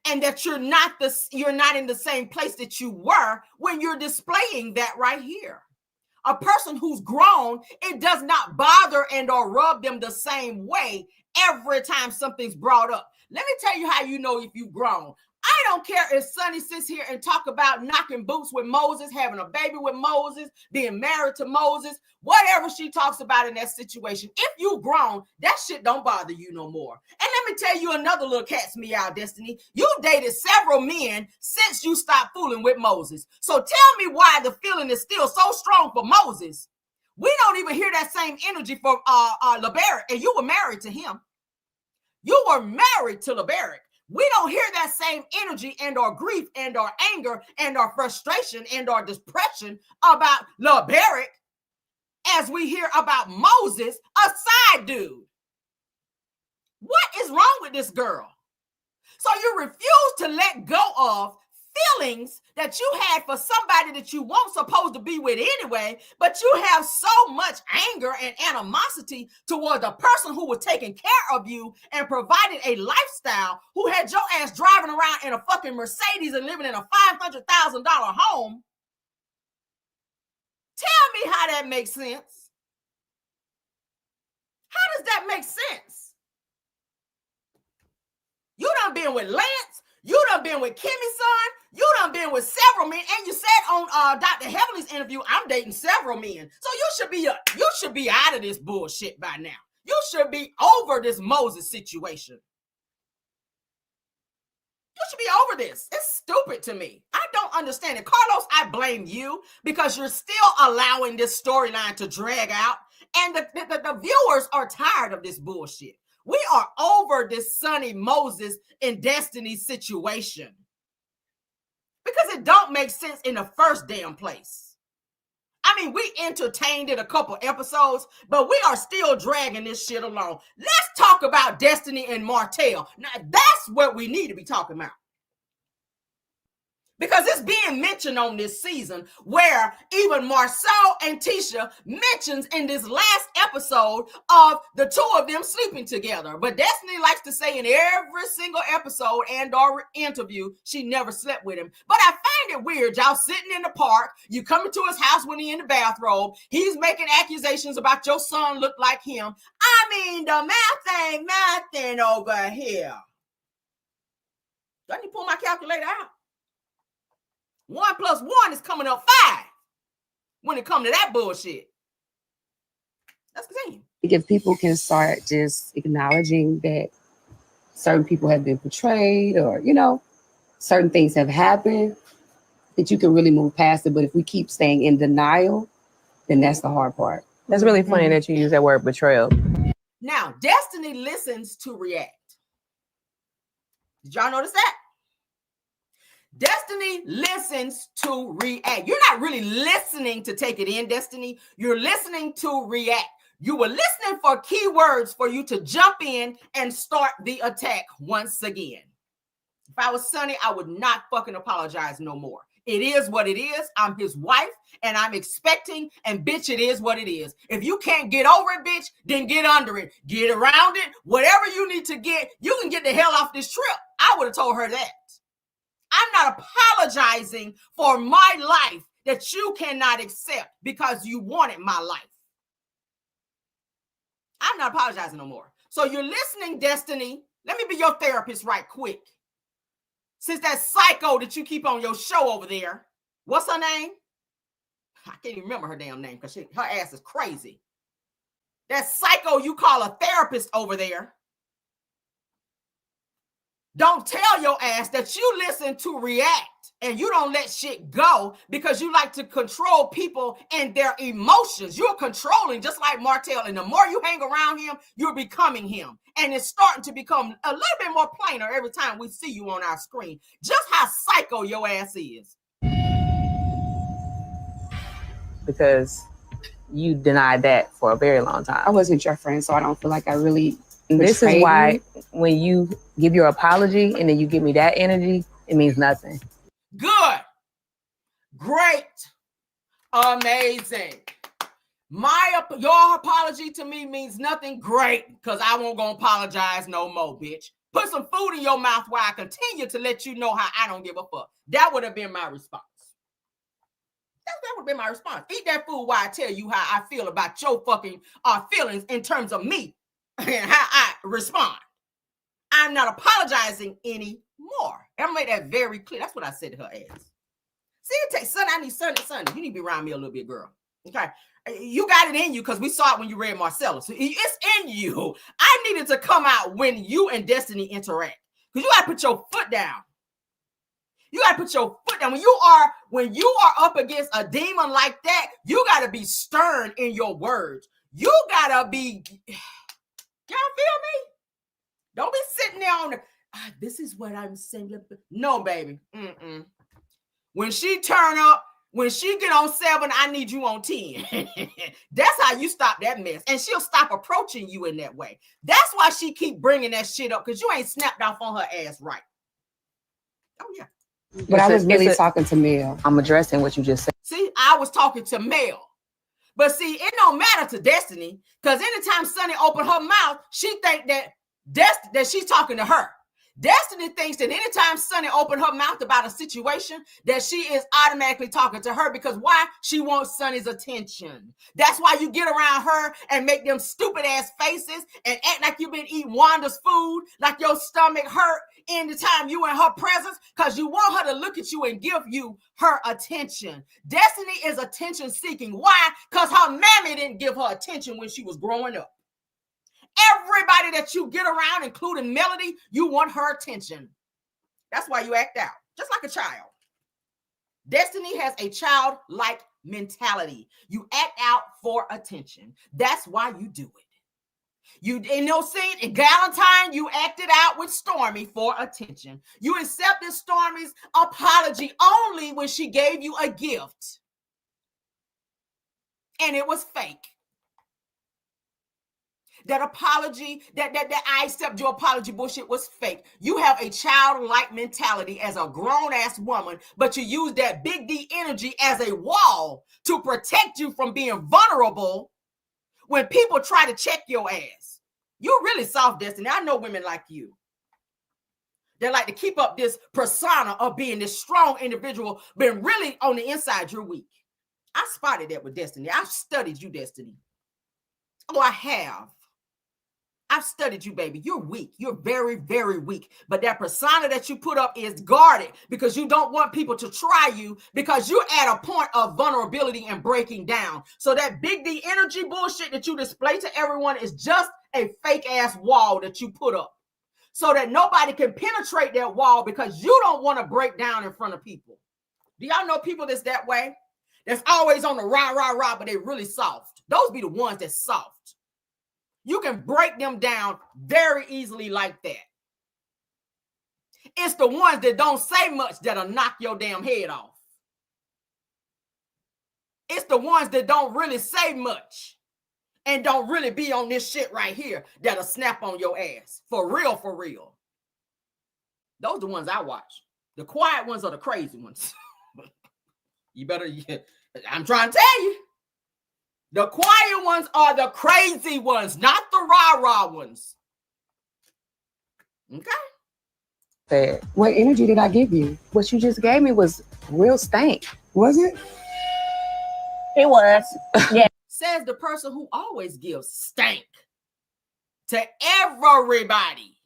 and that you're not in the same place that you were when you're displaying that right here. A person who's grown, it does not bother and or rub them the same way every time something's brought up. Let me tell you how you know if you've grown. I don't care if Sonny sits here and talk about knocking boots with Moses, having a baby with Moses, being married to Moses, whatever she talks about in that situation. If you've grown, that shit don't bother you no more. And let me tell you another little cat's meow, Destiny. You dated several men since you stopped fooling with Moses. So tell me why the feeling is still so strong for Moses. We don't even hear that same energy for LeBaric, and you were married to him. You were married to LeBaric. We don't hear that same energy and or grief and or anger and or frustration and or depression about LeBaric as we hear about Moses, a side dude. What is wrong with this girl? So you refuse to let go of feelings that you had for somebody that you weren't supposed to be with anyway, but you have so much anger and animosity towards a person who was taking care of you and provided a lifestyle, who had your ass driving around in a fucking Mercedes and living in a $500,000 home. Tell me how that makes sense. How does that make sense? You done been with Lance. You done been with Kimmy's son. You done been with several men. And you said on Dr. Heavenly's interview, I'm dating several men. So you should be out of this bullshit by now. You should be over this Moses situation. You should be over this. It's stupid to me. I don't understand it. Carlos, I blame you because you're still allowing this storyline to drag out. And the viewers are tired of this bullshit. We are over this Sonny, Moses, and Destiny situation because it don't make sense in the first damn place. I mean, we entertained it a couple episodes, but we are still dragging this shit along. Let's talk about Destiny and Martell. Now, that's what we need to be talking about. Because it's being mentioned on this season where even Marcel and Tisha mentions in this last episode of the two of them sleeping together. But Destiny likes to say in every single episode and or interview, she never slept with him. But I find it weird. Y'all sitting in the park, you coming to his house when he in the bathrobe. He's making accusations about your son look like him. I mean, the math ain't nothing over here. Let me pull my calculator out. 1 + 1 is coming up 5 when it comes to that bullshit. That's the thing. If people can start just acknowledging that certain people have been portrayed or, you know, certain things have happened, that you can really move past it. But if we keep staying in denial, then that's the hard part. That's really funny that you use that word betrayal. Now, Destiny listens to react. Did y'all notice that? Destiny listens to react. You're not really listening to take it in, Destiny. You're listening to react. You were listening for keywords for you to jump in and start the attack once again. If I was Sonny, I would not fucking apologize no more. It is what it is. I'm his wife and I'm expecting, and bitch, it is what it is. If you can't get over it, bitch, then get under it. Get around it. Whatever you need to get, you can get the hell off this trip. I would have told her that. I'm not apologizing for my life that you cannot accept because you wanted my life. I'm not apologizing no more. So you're listening, Destiny. Let me be your therapist right quick. Since that psycho that you keep on your show over there, what's her name? I can't even remember her damn name because her ass is crazy. That psycho you call a therapist over there. Don't tell your ass that you listen to react and you don't let shit go because you like to control people and their emotions. You're controlling just like Martell. And the more you hang around him, you're becoming him. And it's starting to become a little bit more plainer every time we see you on our screen. Just how psycho your ass is. Because you denied that for a very long time. I wasn't your friend, so I don't feel like I really This is why when you give your apology and then you give me that energy, it means nothing. Good. Great. Amazing. Your apology to me means nothing. Great, because I won't go apologize no more, bitch. Put some food in your mouth while I continue to let you know how I don't give a fuck. That would have been my response. That would be my response. Eat that food while I tell you how I feel about your fucking feelings in terms of me and how I respond. I'm not apologizing anymore. I'm make that very clear. That's what I said to her ass. See, it takes Sunday. I need Sunday. You need to be around me a little bit, girl. Okay. You got it in you because we saw it when you read Marcellus. It's in you. I needed to come out when you and Destiny interact. Because you got to put your foot down. You got to put your foot down. When you are up against a demon like that, you got to be stern in your words. You got to be... Y'all feel me? Don't be sitting there on the... this is what I'm saying. No, baby. When she turn up, when she get on 7, I need you on 10. That's how you stop that mess. And she'll stop approaching you in that way. That's why she keep bringing that shit up, because you ain't snapped off on her ass right. Oh, yeah. But I was really talking to Mel. I'm addressing what you just said. See, I was talking to Mel. But see, it don't matter to Destiny, because anytime Sunny open her mouth, she think that she's talking to her. Destiny thinks that anytime Sunny open her mouth about a situation, that she is automatically talking to her, because why? She wants Sunny's attention. That's why you get around her and make them stupid ass faces and act like you've been eating Wanda's food, like your stomach hurt in the time you in her presence, because you want her to look at you and give you her attention. Destiny is attention seeking. Why? Because her mammy didn't give her attention when she was growing up. Everybody that you get around, including Melody, you want her attention. That's why you act out, just like a child. Destiny has a childlike mentality. You act out for attention. That's why you do it. You in no scene in Galentine, you acted out with Stormy for attention. You accepted Stormy's apology only when she gave you a gift. And it was fake. that apology, that I accept your apology bullshit was fake. You have a childlike mentality as a grown-ass woman, but you use that big D energy as a wall to protect you from being vulnerable when people try to check your ass. You're really soft, Destiny. I know women like you. They like to keep up this persona of being this strong individual, but really on the inside, you're weak. I spotted that with Destiny. I've studied you, Destiny. Oh, I have. I've studied you, baby. You're weak. You're very, very weak. But that persona that you put up is guarded because you don't want people to try you because you're at a point of vulnerability and breaking down. So that big D energy bullshit that you display to everyone is just a fake ass wall that you put up so that nobody can penetrate that wall because you don't want to break down in front of people. Do y'all know people that's that way? That's always on the rah, but they really soft. Those be the ones that's soft. You can break them down very easily like that. It's the ones that don't say much that'll knock your damn head off. It's the ones that don't really say much and don't really be on this shit right here that'll snap on your ass. For real, for real. Those are the ones I watch. The quiet ones are the crazy ones. You better, I'm trying to tell you. The quiet ones are the crazy ones, not the rah-rah ones. Okay? What energy did I give you? What you just gave me was real stank. Was it? It was. Yeah. Says the person who always gives stank to everybody.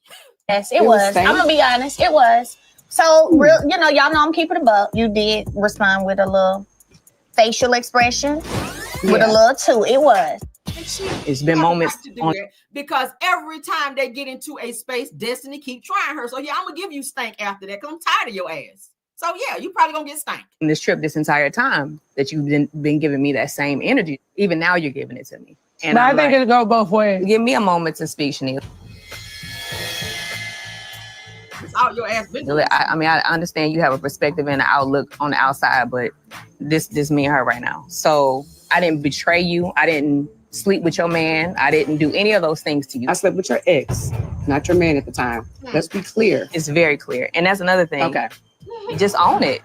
Yes, it was. I'm going to be honest. It was. So, real, y'all know I'm keeping it up. You did respond with a little facial expression. With a little too, it was. It's been moments to do that because every time they get into a space, Destiny keep trying her. So yeah, I'm gonna give you stank after that because I'm tired of your ass. So yeah, you probably gonna get stank. In this trip, this entire time that you've been giving me that same energy, even now you're giving it to me. And but I think it'll go both ways. Give me a moment to speak, Shania. It's all your ass been. I mean, I understand you have a perspective and an outlook on the outside, but this me and her right now. So I didn't betray you. I didn't sleep with your man. I didn't do any of those things to you. I slept with your ex, not your man at the time. Let's be clear. It's very clear. And that's another thing. Okay. You just own it.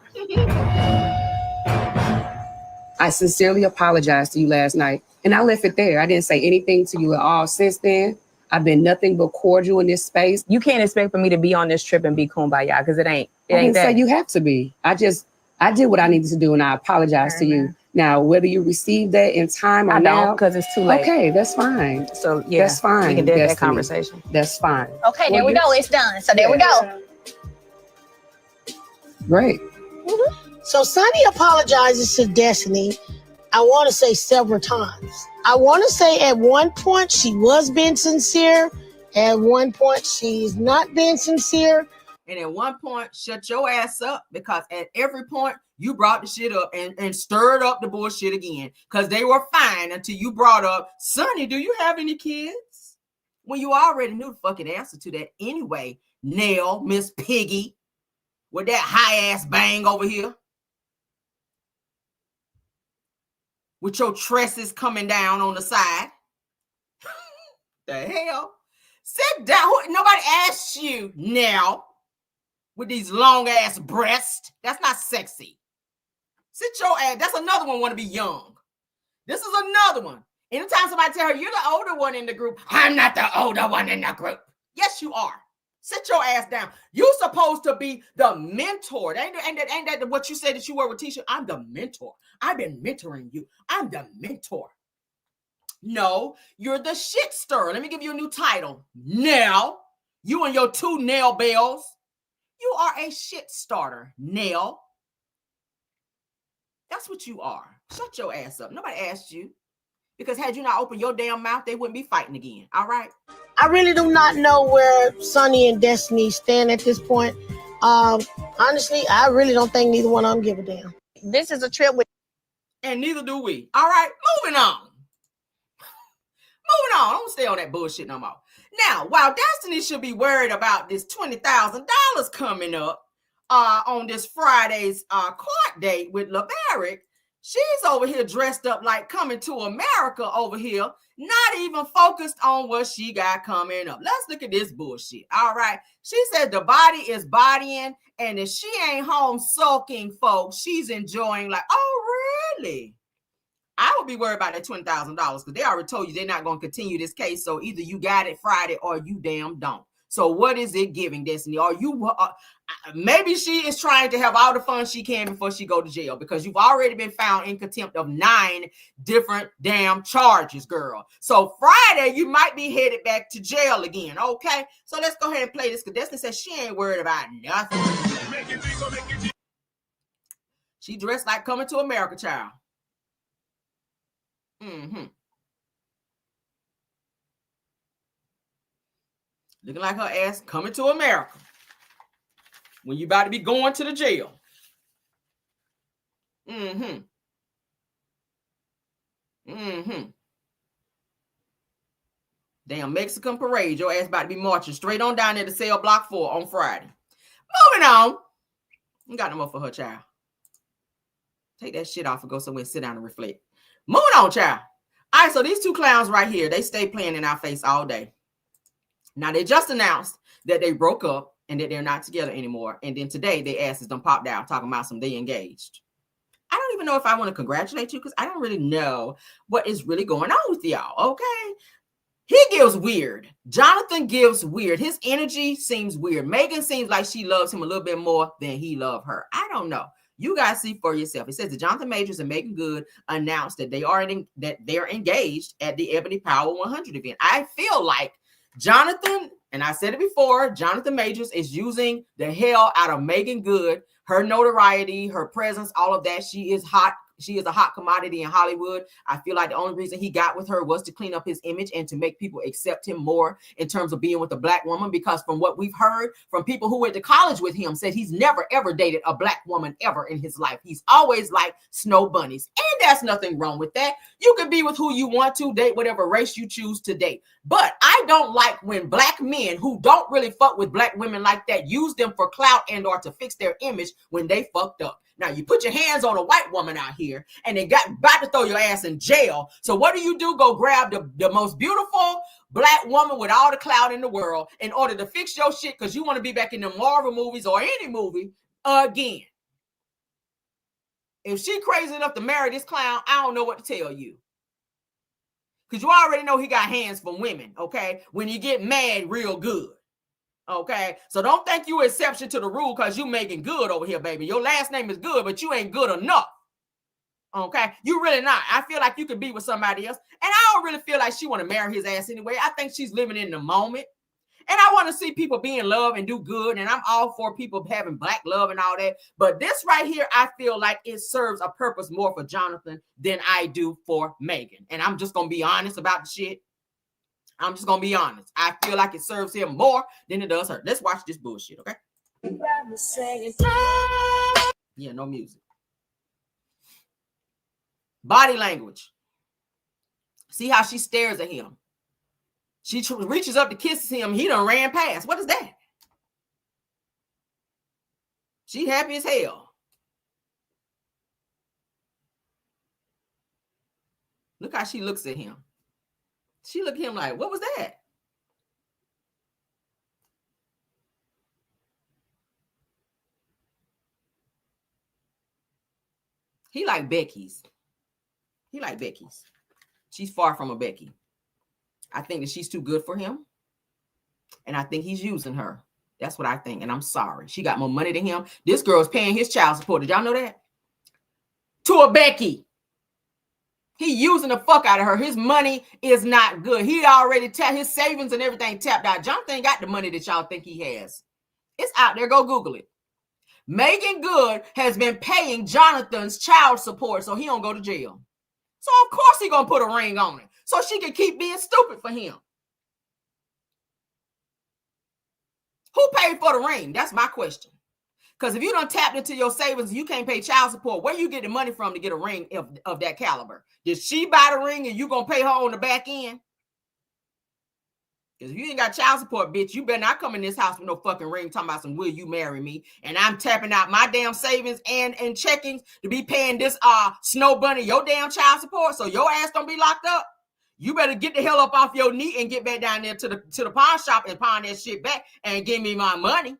I sincerely apologized to you last night. And I left it there. I didn't say anything to you at all since then. I've been nothing but cordial in this space. You can't expect for me to be on this trip and be kumbaya because it ain't. I didn't say you have to be. I did what I needed to do and I apologize to you. Now, whether you receive that in time or now, because it's too late. Okay, that's fine. So yeah, that's fine. We can do that conversation. That's fine. Okay, there we go. It's done. So there we go. Great. Mm-hmm. So Sunny apologizes to Destiny, I want to say several times. I want to say at one point she was being sincere. At one point she's not being sincere. And at one point, shut your ass up because at every point you brought the shit up and stirred up the bullshit again because they were fine until you brought up, Sonny, do you have any kids? When you already knew the fucking answer to that anyway, Nell, Miss Piggy, with that high ass bang over here. With your tresses coming down on the side. The hell? Sit down. Nobody asked you now. With these long ass breasts. That's not sexy. Sit your ass. That's another one want to be young. This is another one. Anytime somebody tell her you're the older one in the group, I'm not the older one in the group. Yes, you are. Sit your ass down. You're supposed to be the mentor. Ain't that what you said that you were with Tisha? I'm the mentor. I've been mentoring you. I'm the mentor. No, you're the shit stirrer. Let me give you a new title. Now, you and your two nail bells. You are a shit starter, Nell. That's what you are. Shut your ass up. Nobody asked you. Because had you not opened your damn mouth, they wouldn't be fighting again. All right? I really do not know where Sunny and Destiny stand at this point. Honestly, I really don't think neither one of them give a damn. This is a trip with... And neither do we. All right? Moving on. Moving on. I don't stay on that bullshit no more. Now, while Destiny should be worried about this $20,000 coming up on this Friday's court date with LaBarrick, She's over here dressed up like Coming to America over here, not even focused on what she got coming up. Let's look at this bullshit. All right. She said the body is bodying, and if she ain't home sulking, folks, she's enjoying like, oh, really? I would be worried about that $20,000 because they already told you they're not going to continue this case. So either you got it Friday or you damn don't. So what is it giving, Destiny? Are you maybe she is trying to have all the fun she can before she go to jail, because you've already been found in contempt of 9 different damn charges, girl. So Friday you might be headed back to jail again. Okay, so let's go ahead and play this because Destiny says she ain't worried about nothing. She dressed like Coming to America, child. Looking like her ass Coming to America when you about to be going to the jail. Damn Mexican parade. Your ass about to be marching straight on down there to cell block 4 on Friday. Moving on. You got no more for her, child. Take that shit off and go somewhere and sit down and reflect. Moving on, child. All right, so these 2 clowns right here, they stay playing in our face all day. Now, they just announced that they broke up and that they're not together anymore. And then today, their asses done popped out talking about some they engaged. I don't even know if I want to congratulate you because I don't really know what is really going on with y'all, okay? He gives weird. Jonathan gives weird. His energy seems weird. Megan seems like she loves him a little bit more than he loves her. I don't know. You guys see for yourself. It says that Jonathan Majors and Megan Good announced that they're engaged at the Ebony Power 100 event. I feel like Jonathan, and I said it before, Jonathan Majors is using the hell out of Megan Good, her notoriety, her presence, all of that. She is hot. She is a hot commodity in Hollywood. I feel like the only reason he got with her was to clean up his image and to make people accept him more in terms of being with a black woman, because from what we've heard from people who went to college with him, said he's never, ever dated a black woman ever in his life. He's always liked snow bunnies. And there's nothing wrong with that. You can be with who you want to, date whatever race you choose to date. But I don't like when black men who don't really fuck with black women like that use them for clout and or to fix their image when they fucked up. Now, you put your hands on a white woman out here and they got about to throw your ass in jail. So what do? Go grab the most beautiful black woman with all the clout in the world in order to fix your shit because you want to be back in the Marvel movies or any movie again. If she crazy enough to marry this clown, I don't know what to tell you. Because you already know he got hands for women, okay? When you get mad real good. Okay, so don't think you exception to the rule because you making good over here, baby. Your last name is Good, but you ain't good enough. Okay, you really not. I feel like you could be with somebody else, and I don't really feel like she want to marry his ass anyway. I think she's living in the moment, and I want to see people be in love and do good, and I'm all for people having black love and all that. But this right here, I feel like it serves a purpose more for Jonathan than I do for Megan, and I'm just gonna be honest about the shit. I'm just going to be honest. I feel like it serves him more than it does her. Let's watch this bullshit, okay? Yeah, no music. Body language. See how she stares at him. She reaches up to kiss him. He done ran past. What is that? She happy as hell. Look how she looks at him. She looked at him like, what was that? He like Becky's. He like Becky's. She's far from a Becky. I think that she's too good for him. And I think he's using her. That's what I think. And I'm sorry. She got more money than him. This girl's paying his child support. Did y'all know that? To a Becky. He using the fuck out of her. His money is not good. He already tapped his savings and everything tapped out. Jonathan ain't got the money that y'all think he has. It's out there. Go Google it. Megan Good has been paying Jonathan's child support so he don't go to jail. So of course he gonna put a ring on it so she can keep being stupid for him. Who paid for the ring? That's my question. Because if you done tapped into your savings and you can't pay child support, where you get the money from to get a ring of that caliber? Did she buy the ring and you gonna pay her on the back end? Because if you ain't got child support, bitch, you better not come in this house with no fucking ring talking about some will you marry me? And I'm tapping out my damn savings and checkings to be paying this Snow Bunny your damn child support so your ass don't be locked up. You better get the hell up off your knee and get back down there to the pawn shop and pawn that shit back and give me my money.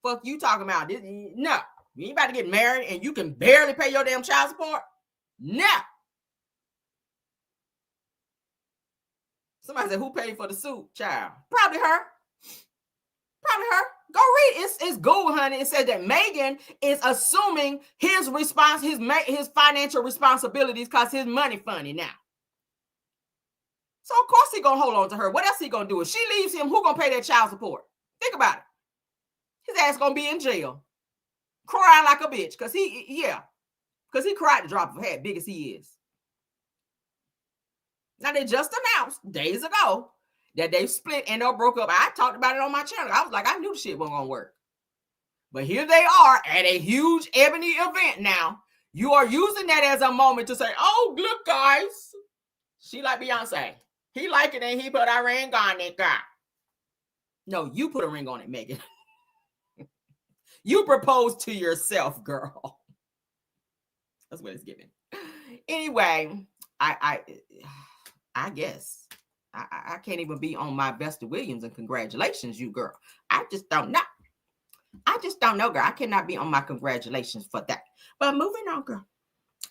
Fuck you talking about this? No. You ain't about to get married and you can barely pay your damn child support? No. Somebody said, who paid for the suit, child? Probably her. Probably her. Go read. It's Google, honey. It said that Megan is assuming his financial responsibilities because his money funny now. So of course he gonna hold on to her. What else he gonna do? If she leaves him, who gonna pay that child support? Think about it. His ass gonna be in jail, crying like a bitch, because he cried to drop of a hat, big as he is. Now they just announced days ago that they split and they broke up. I talked about it on my channel. I was like, I knew the shit wasn't gonna work. But here they are at a huge Ebony event now. You are using that as a moment to say, oh, look, guys. She like Beyonce. He like it and he put a ring on it, girl. No, you put a ring on it, Megan. You proposed to yourself, girl. That's what it's giving. Anyway, I guess I can't even be on my Vesta Williams and congratulations, you girl. I just don't know. Girl. I cannot be on my congratulations for that. But moving on, girl.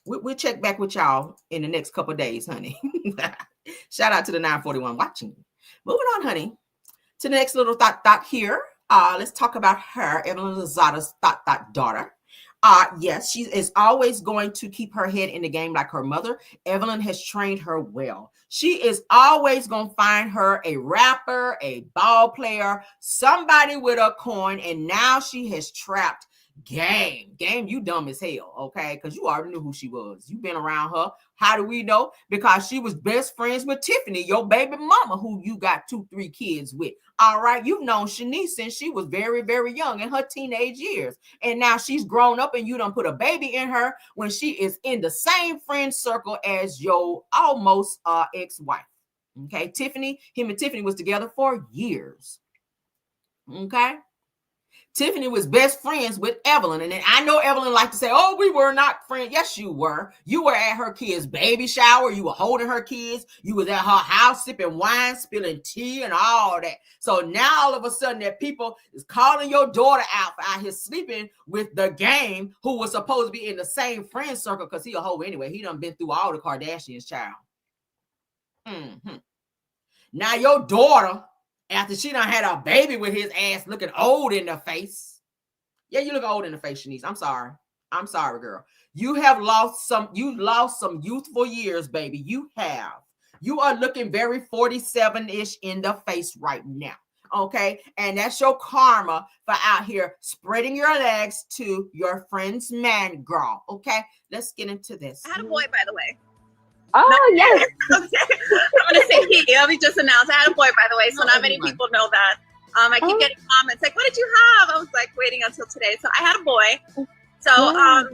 We'll check back with y'all in the next couple of days, honey. Shout out to the 941 watching. Moving on, honey, to the next little thought here. Let's talk about her, Evelyn Lozada's daughter. Yes, she is always going to keep her head in the game like her mother. Evelyn has trained her well. She is always going to find her a rapper, a ball player, somebody with a coin, and now she has trapped Game. You dumb as hell, okay? Because you already knew who she was. You've been around her. How do we know? Because she was best friends with Tiffany, your baby mama, who you got 2-3 kids with. All right, you've known Shanice since she was very, very young in her teenage years. And now she's grown up and you done put a baby in her when she is in the same friend circle as your almost ex-wife. Okay, him and Tiffany was together for years. Okay. Tiffany was best friends with Evelyn. And then I know Evelyn liked to say, oh, we were not friends. Yes, you were. You were at her kids' baby shower. You were holding her kids. You was at her house sipping wine, spilling tea and all that. So now all of a sudden that people is calling your daughter out for out here sleeping with the Game, who was supposed to be in the same friend circle because he a hoe anyway. He done been through all the Kardashians, child. Now your daughter, after she done had a baby with his ass looking old in the face. Yeah, you look old in the face, Shanice. I'm sorry, girl. You lost some youthful years, baby. You have. You are looking very 47-ish in the face right now. Okay. And that's your karma for out here spreading your legs to your friend's man, girl. Okay. Let's get into this. I had a boy, by the way. Oh, yes. Okay. I'm going to say he. Let me just announce. I had a boy, by the way, so not many people know that. I keep getting comments like, what did you have? I was like waiting until today. So I had a boy. So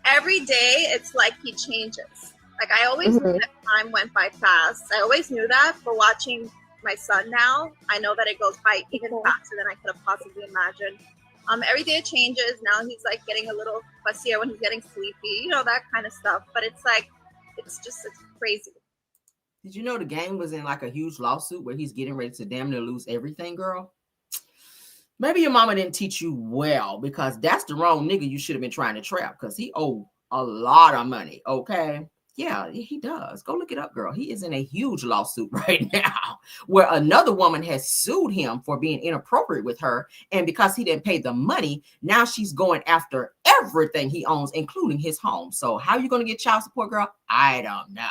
every day it's like he changes. Like I always knew that time went by fast. I always knew that, but watching my son now, I know that it goes by even faster than I could have possibly imagined. Every day it changes. Now he's like getting a little fussier when he's getting sleepy, you know, that kind of stuff. But it's like, it's crazy. Did you know the Game was in like a huge lawsuit where he's getting ready to damn near lose everything, girl? Maybe your mama didn't teach you well, because that's the wrong nigga you should have been trying to trap, because he owed a lot of money, okay? Yeah, he does. Go look it up, girl. He is in a huge lawsuit right now where another woman has sued him for being inappropriate with her. And because he didn't pay the money, now she's going after everything he owns, including his home. So how are you going to get child support, girl? I don't know.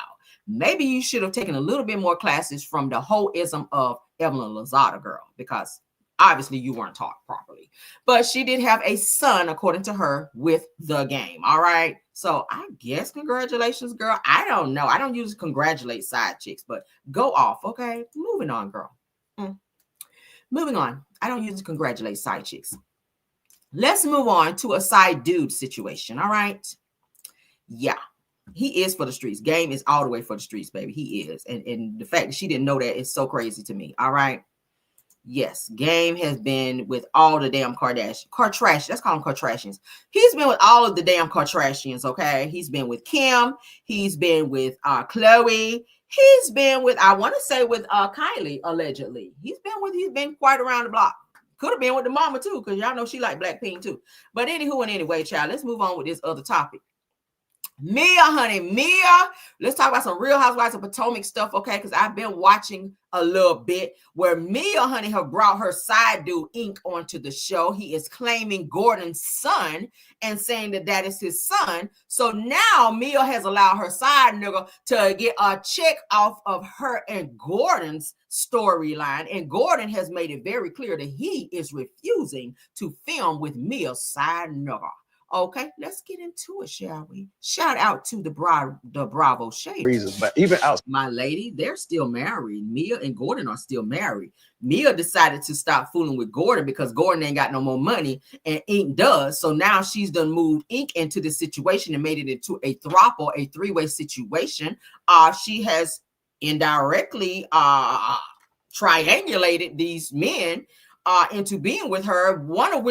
Maybe you should have taken a little bit more classes from the whole ism of Evelyn Lozada, girl, because obviously you weren't taught properly. But she did have a son, according to her, with the Game. All right. So I guess congratulations, girl. I don't know. I don't usually congratulate side chicks, but go off. Okay. Moving on, girl. Moving on. I don't usually congratulate side chicks. Let's move on to a side dude situation. All right. Yeah. He is for the streets. Game is all the way for the streets, baby. He is. And the fact that she didn't know that is so crazy to me. All right. Yes, Game has been with all the damn Kardashians. Let's call them Kardashians. He's been with all of the damn Kardashians, okay? He's been with Kim. He's been with Khloe. He's been with, I want to say, with Kylie, allegedly. He's been quite around the block. Could have been with the mama, too, because y'all know she like Blackpink, too. But anywho and anyway, child, let's move on with this other topic. Mia, honey, Mia. Let's talk about some Real Housewives of Potomac stuff, okay? Because I've been watching a little bit where Mia, honey, have brought her side dude Ink onto the show. He is claiming Gordon's son and saying that that is his son. So now Mia has allowed her side nigga to get a check off of her and Gordon's storyline. And Gordon has made it very clear that he is refusing to film with Mia's side nigga. Okay, let's get into it, shall we? Shout out to the Bravo Shade. Reasons, but even out, my lady, they're still married. Mia and Gordon are still married. Mia decided to stop fooling with Gordon because Gordon ain't got no more money and Ink does. So now she's done moved Ink into this situation and made it into a throuple, a three-way situation. She has indirectly triangulated these men into being with her, one of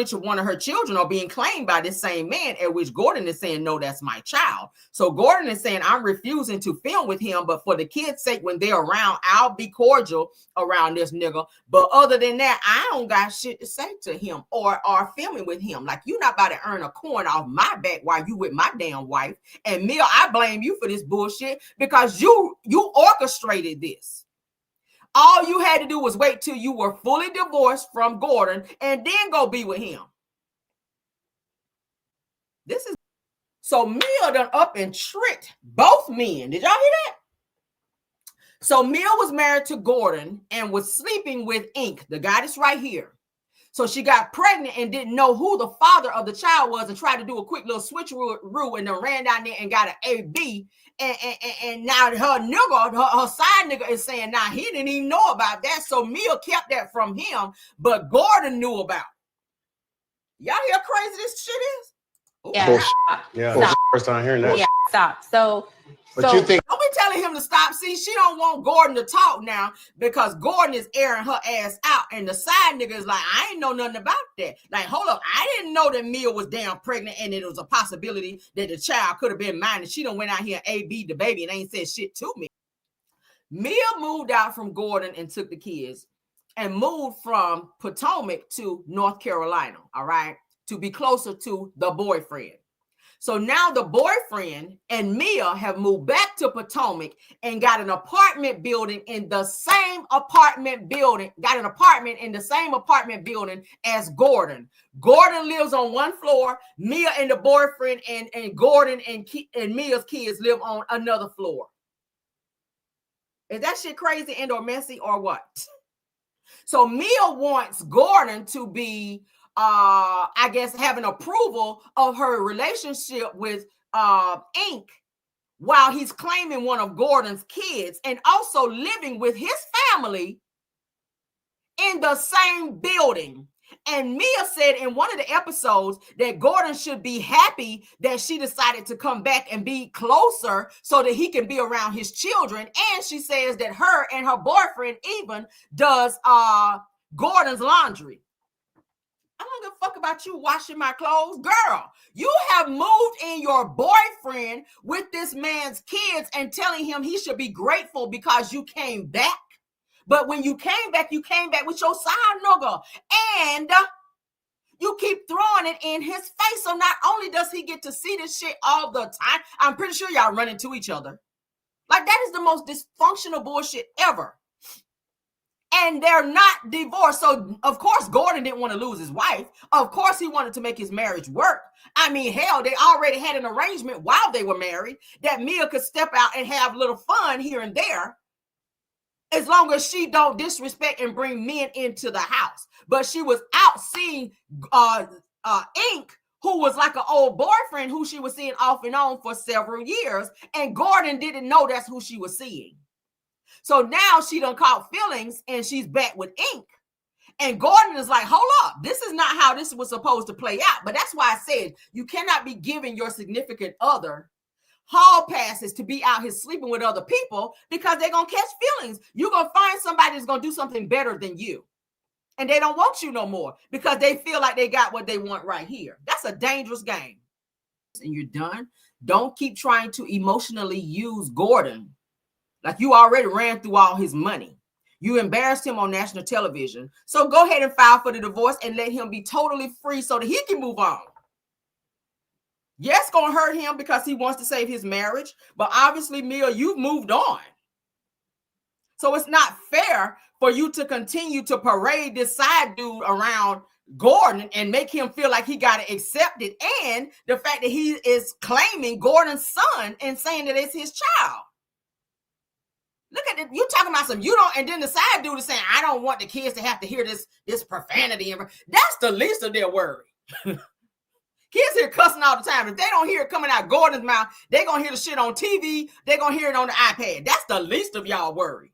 her children are being claimed by this same man, at which Gordon is saying, no, that's my child. So Gordon is saying, I'm refusing to film with him, but for the kids' sake, when they're around, I'll be cordial around this nigga. But other than that, I don't got shit to say to him or filming with him. Like, you're not about to earn a coin off my back while you with my damn wife. And Mia, I blame you for this bullshit because you orchestrated this. All you had to do was wait till you were fully divorced from Gordon and then go be with him. So Mia done up and tricked both men. Did y'all hear that? So Mia was married to Gordon and was sleeping with Ink, the guy that's right here. So she got pregnant and didn't know who the father of the child was and tried to do a quick little switcheroo and then ran down there and got an AB. And now her nigga, her side nigga is saying, nah, he didn't even know about that. So Mia kept that from him, but Gordon knew about it. Y'all hear how crazy this shit is? Ooh. Yeah. yeah. First time hearing that. Yeah, stop. But you think don't be telling him to stop. See, she don't want Gordon to talk now because Gordon is airing her ass out. And the side nigga is like, I ain't know nothing about that. Like, hold up. I didn't know that Mia was damn pregnant and it was a possibility that the child could have been mine. And she done went out here and AB'd the baby and ain't said shit to me. Mia moved out from Gordon and took the kids and moved from Potomac to North Carolina, all right, to be closer to the boyfriend. So now the boyfriend and Mia have moved back to Potomac and got an apartment building in the same apartment building, as Gordon. Gordon lives on one floor. Mia and the boyfriend and Gordon and Mia's kids live on another floor. Is that shit crazy and or messy or what? So Mia wants Gordon to be I guess having approval of her relationship with Ink while he's claiming one of Gordon's kids and also living with his family in the same building. And Mia said in one of the episodes that Gordon should be happy that she decided to come back and be closer so that he can be around his children. And she says that her and her boyfriend even does Gordon's laundry. I don't give a fuck about you washing my clothes. Girl, you have moved in your boyfriend with this man's kids and telling him he should be grateful because you came back. But when you came back with your side nigga. And you keep throwing it in his face. So not only does he get to see this shit all the time, I'm pretty sure y'all run into each other. Like, that is the most dysfunctional bullshit ever. And they're not divorced. So, of course, Gordon didn't want to lose his wife. Of course, he wanted to make his marriage work. I mean, hell, they already had an arrangement while they were married that Mia could step out and have a little fun here and there, as long as she don't disrespect and bring men into the house. But she was out seeing Ink, who was like an old boyfriend who she was seeing off and on for several years. And Gordon didn't know that's who she was seeing. So now she done caught feelings and she's back with Ink. And Gordon is like, hold up, this is not how this was supposed to play out. But that's why I said you cannot be giving your significant other hall passes to be out here sleeping with other people because they're going to catch feelings. You're going to find somebody that's going to do something better than you. And they don't want you no more because they feel like they got what they want right here. That's a dangerous game. And you're done. Don't keep trying to emotionally use Gordon. Like you already ran through all his money. You embarrassed him on national television. So go ahead and file for the divorce and let him be totally free so that he can move on. Yes, it's going to hurt him because he wants to save his marriage. But obviously, Mia, you've moved on. So it's not fair for you to continue to parade this side dude around Gordon and make him feel like he got to accept it. And the fact that he is claiming Gordon's son and saying that it's his child. Look at it. You talking about some, you don't, and then the side dude is saying, I don't want the kids to have to hear this profanity. That's the least of their worry. Kids hear cussing all the time. If they don't hear it coming out Gordon's mouth, they're going to hear the shit on TV. They're going to hear it on the iPad. That's the least of y'all worry.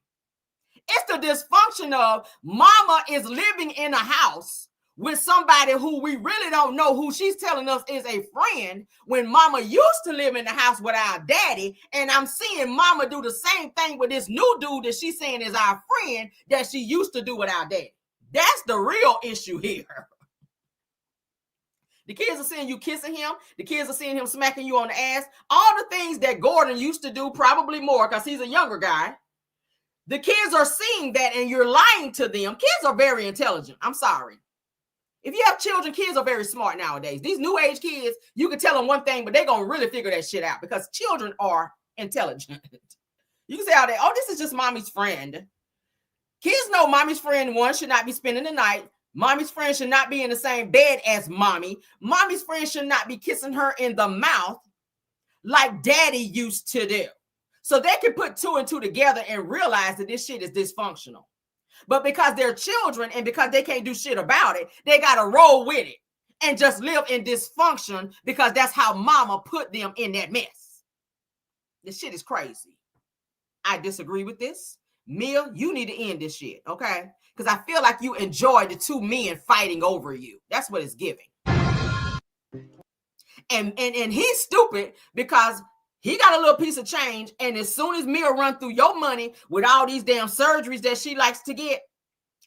It's the dysfunction of mama is living in a house with somebody who we really don't know who she's telling us is a friend when mama used to live in the house with our daddy. And I'm seeing mama do the same thing with this new dude that she's saying is our friend that she used to do with our daddy. That's the real issue here. The kids are seeing you kissing him. The kids are seeing him smacking you on the ass. All the things that Gordon used to do, probably more because he's a younger guy. The kids are seeing that and you're lying to them. Kids are very intelligent. I'm sorry. If you have children, kids are very smart nowadays. These new age kids, you can tell them one thing, but they're going to really figure that shit out because children are intelligent. You can say all that, oh, this is just mommy's friend. Kids know mommy's friend, one, should not be spending the night. Mommy's friend should not be in the same bed as mommy. Mommy's friend should not be kissing her in the mouth like daddy used to do. So they can put two and two together and realize that this shit is dysfunctional. But because they're children and because they can't do shit about it, they got to roll with it and just live in dysfunction because that's how mama put them in that mess. This shit is crazy. I disagree with this. Mia, you need to end this shit, okay? Because I feel like you enjoy the two men fighting over you. That's what it's giving. And he's stupid because he got a little piece of change, and as soon as Mia run through your money with all these damn surgeries that she likes to get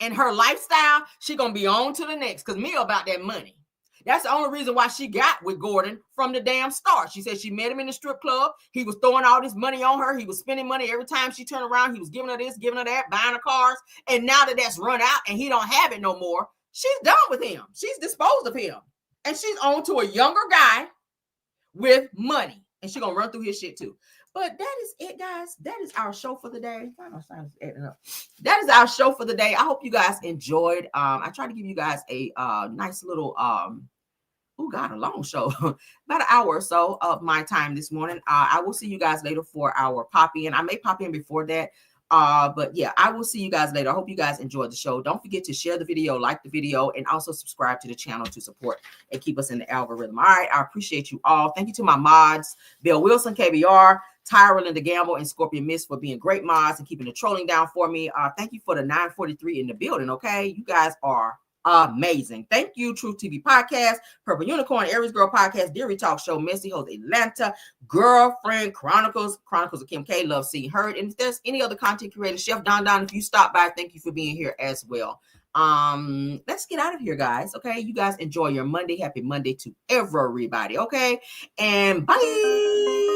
and her lifestyle, she gonna be on to the next because Mia about that money. That's the only reason why she got with Gordon from the damn start. She said she met him in the strip club. He was throwing all this money on her. He was spending money every time she turned around. He was giving her this, giving her that, buying her cars. And now that that's run out and he don't have it no more, she's done with him. She's disposed of him. And she's on to a younger guy with money. And she's going to run through his shit too. But that is it, guys. That is our show for the day. That is our show for the day. I hope you guys enjoyed. I tried to give you guys a nice little, a long show. About an hour or so of my time this morning. I will see you guys later for our pop-in. I may pop in before that. But yeah, I will see you guys later. I hope you guys enjoyed the show. Don't forget to share the video, like the video, and also subscribe to the channel to support and keep us in the algorithm. All right. I appreciate you all. Thank you to my mods, Bill Wilson, KBR, Tyra, Linda Gamble, and Scorpion Miss for being great mods and keeping the trolling down for me. Thank you for the 943 in the building. Okay. You guys are amazing. Thank you, Truth TV Podcast, Purple Unicorn, Aries Girl Podcast, Deary Talk Show, Messy Hoes Atlanta, Girlfriend Chronicles of Kim K, Love Seeing Heard. And if there's any other content creator, Chef Don, if you stop by, thank you for being here as well. Let's get out of here, guys. Okay, you guys enjoy your Monday. Happy Monday to everybody. Okay, and bye.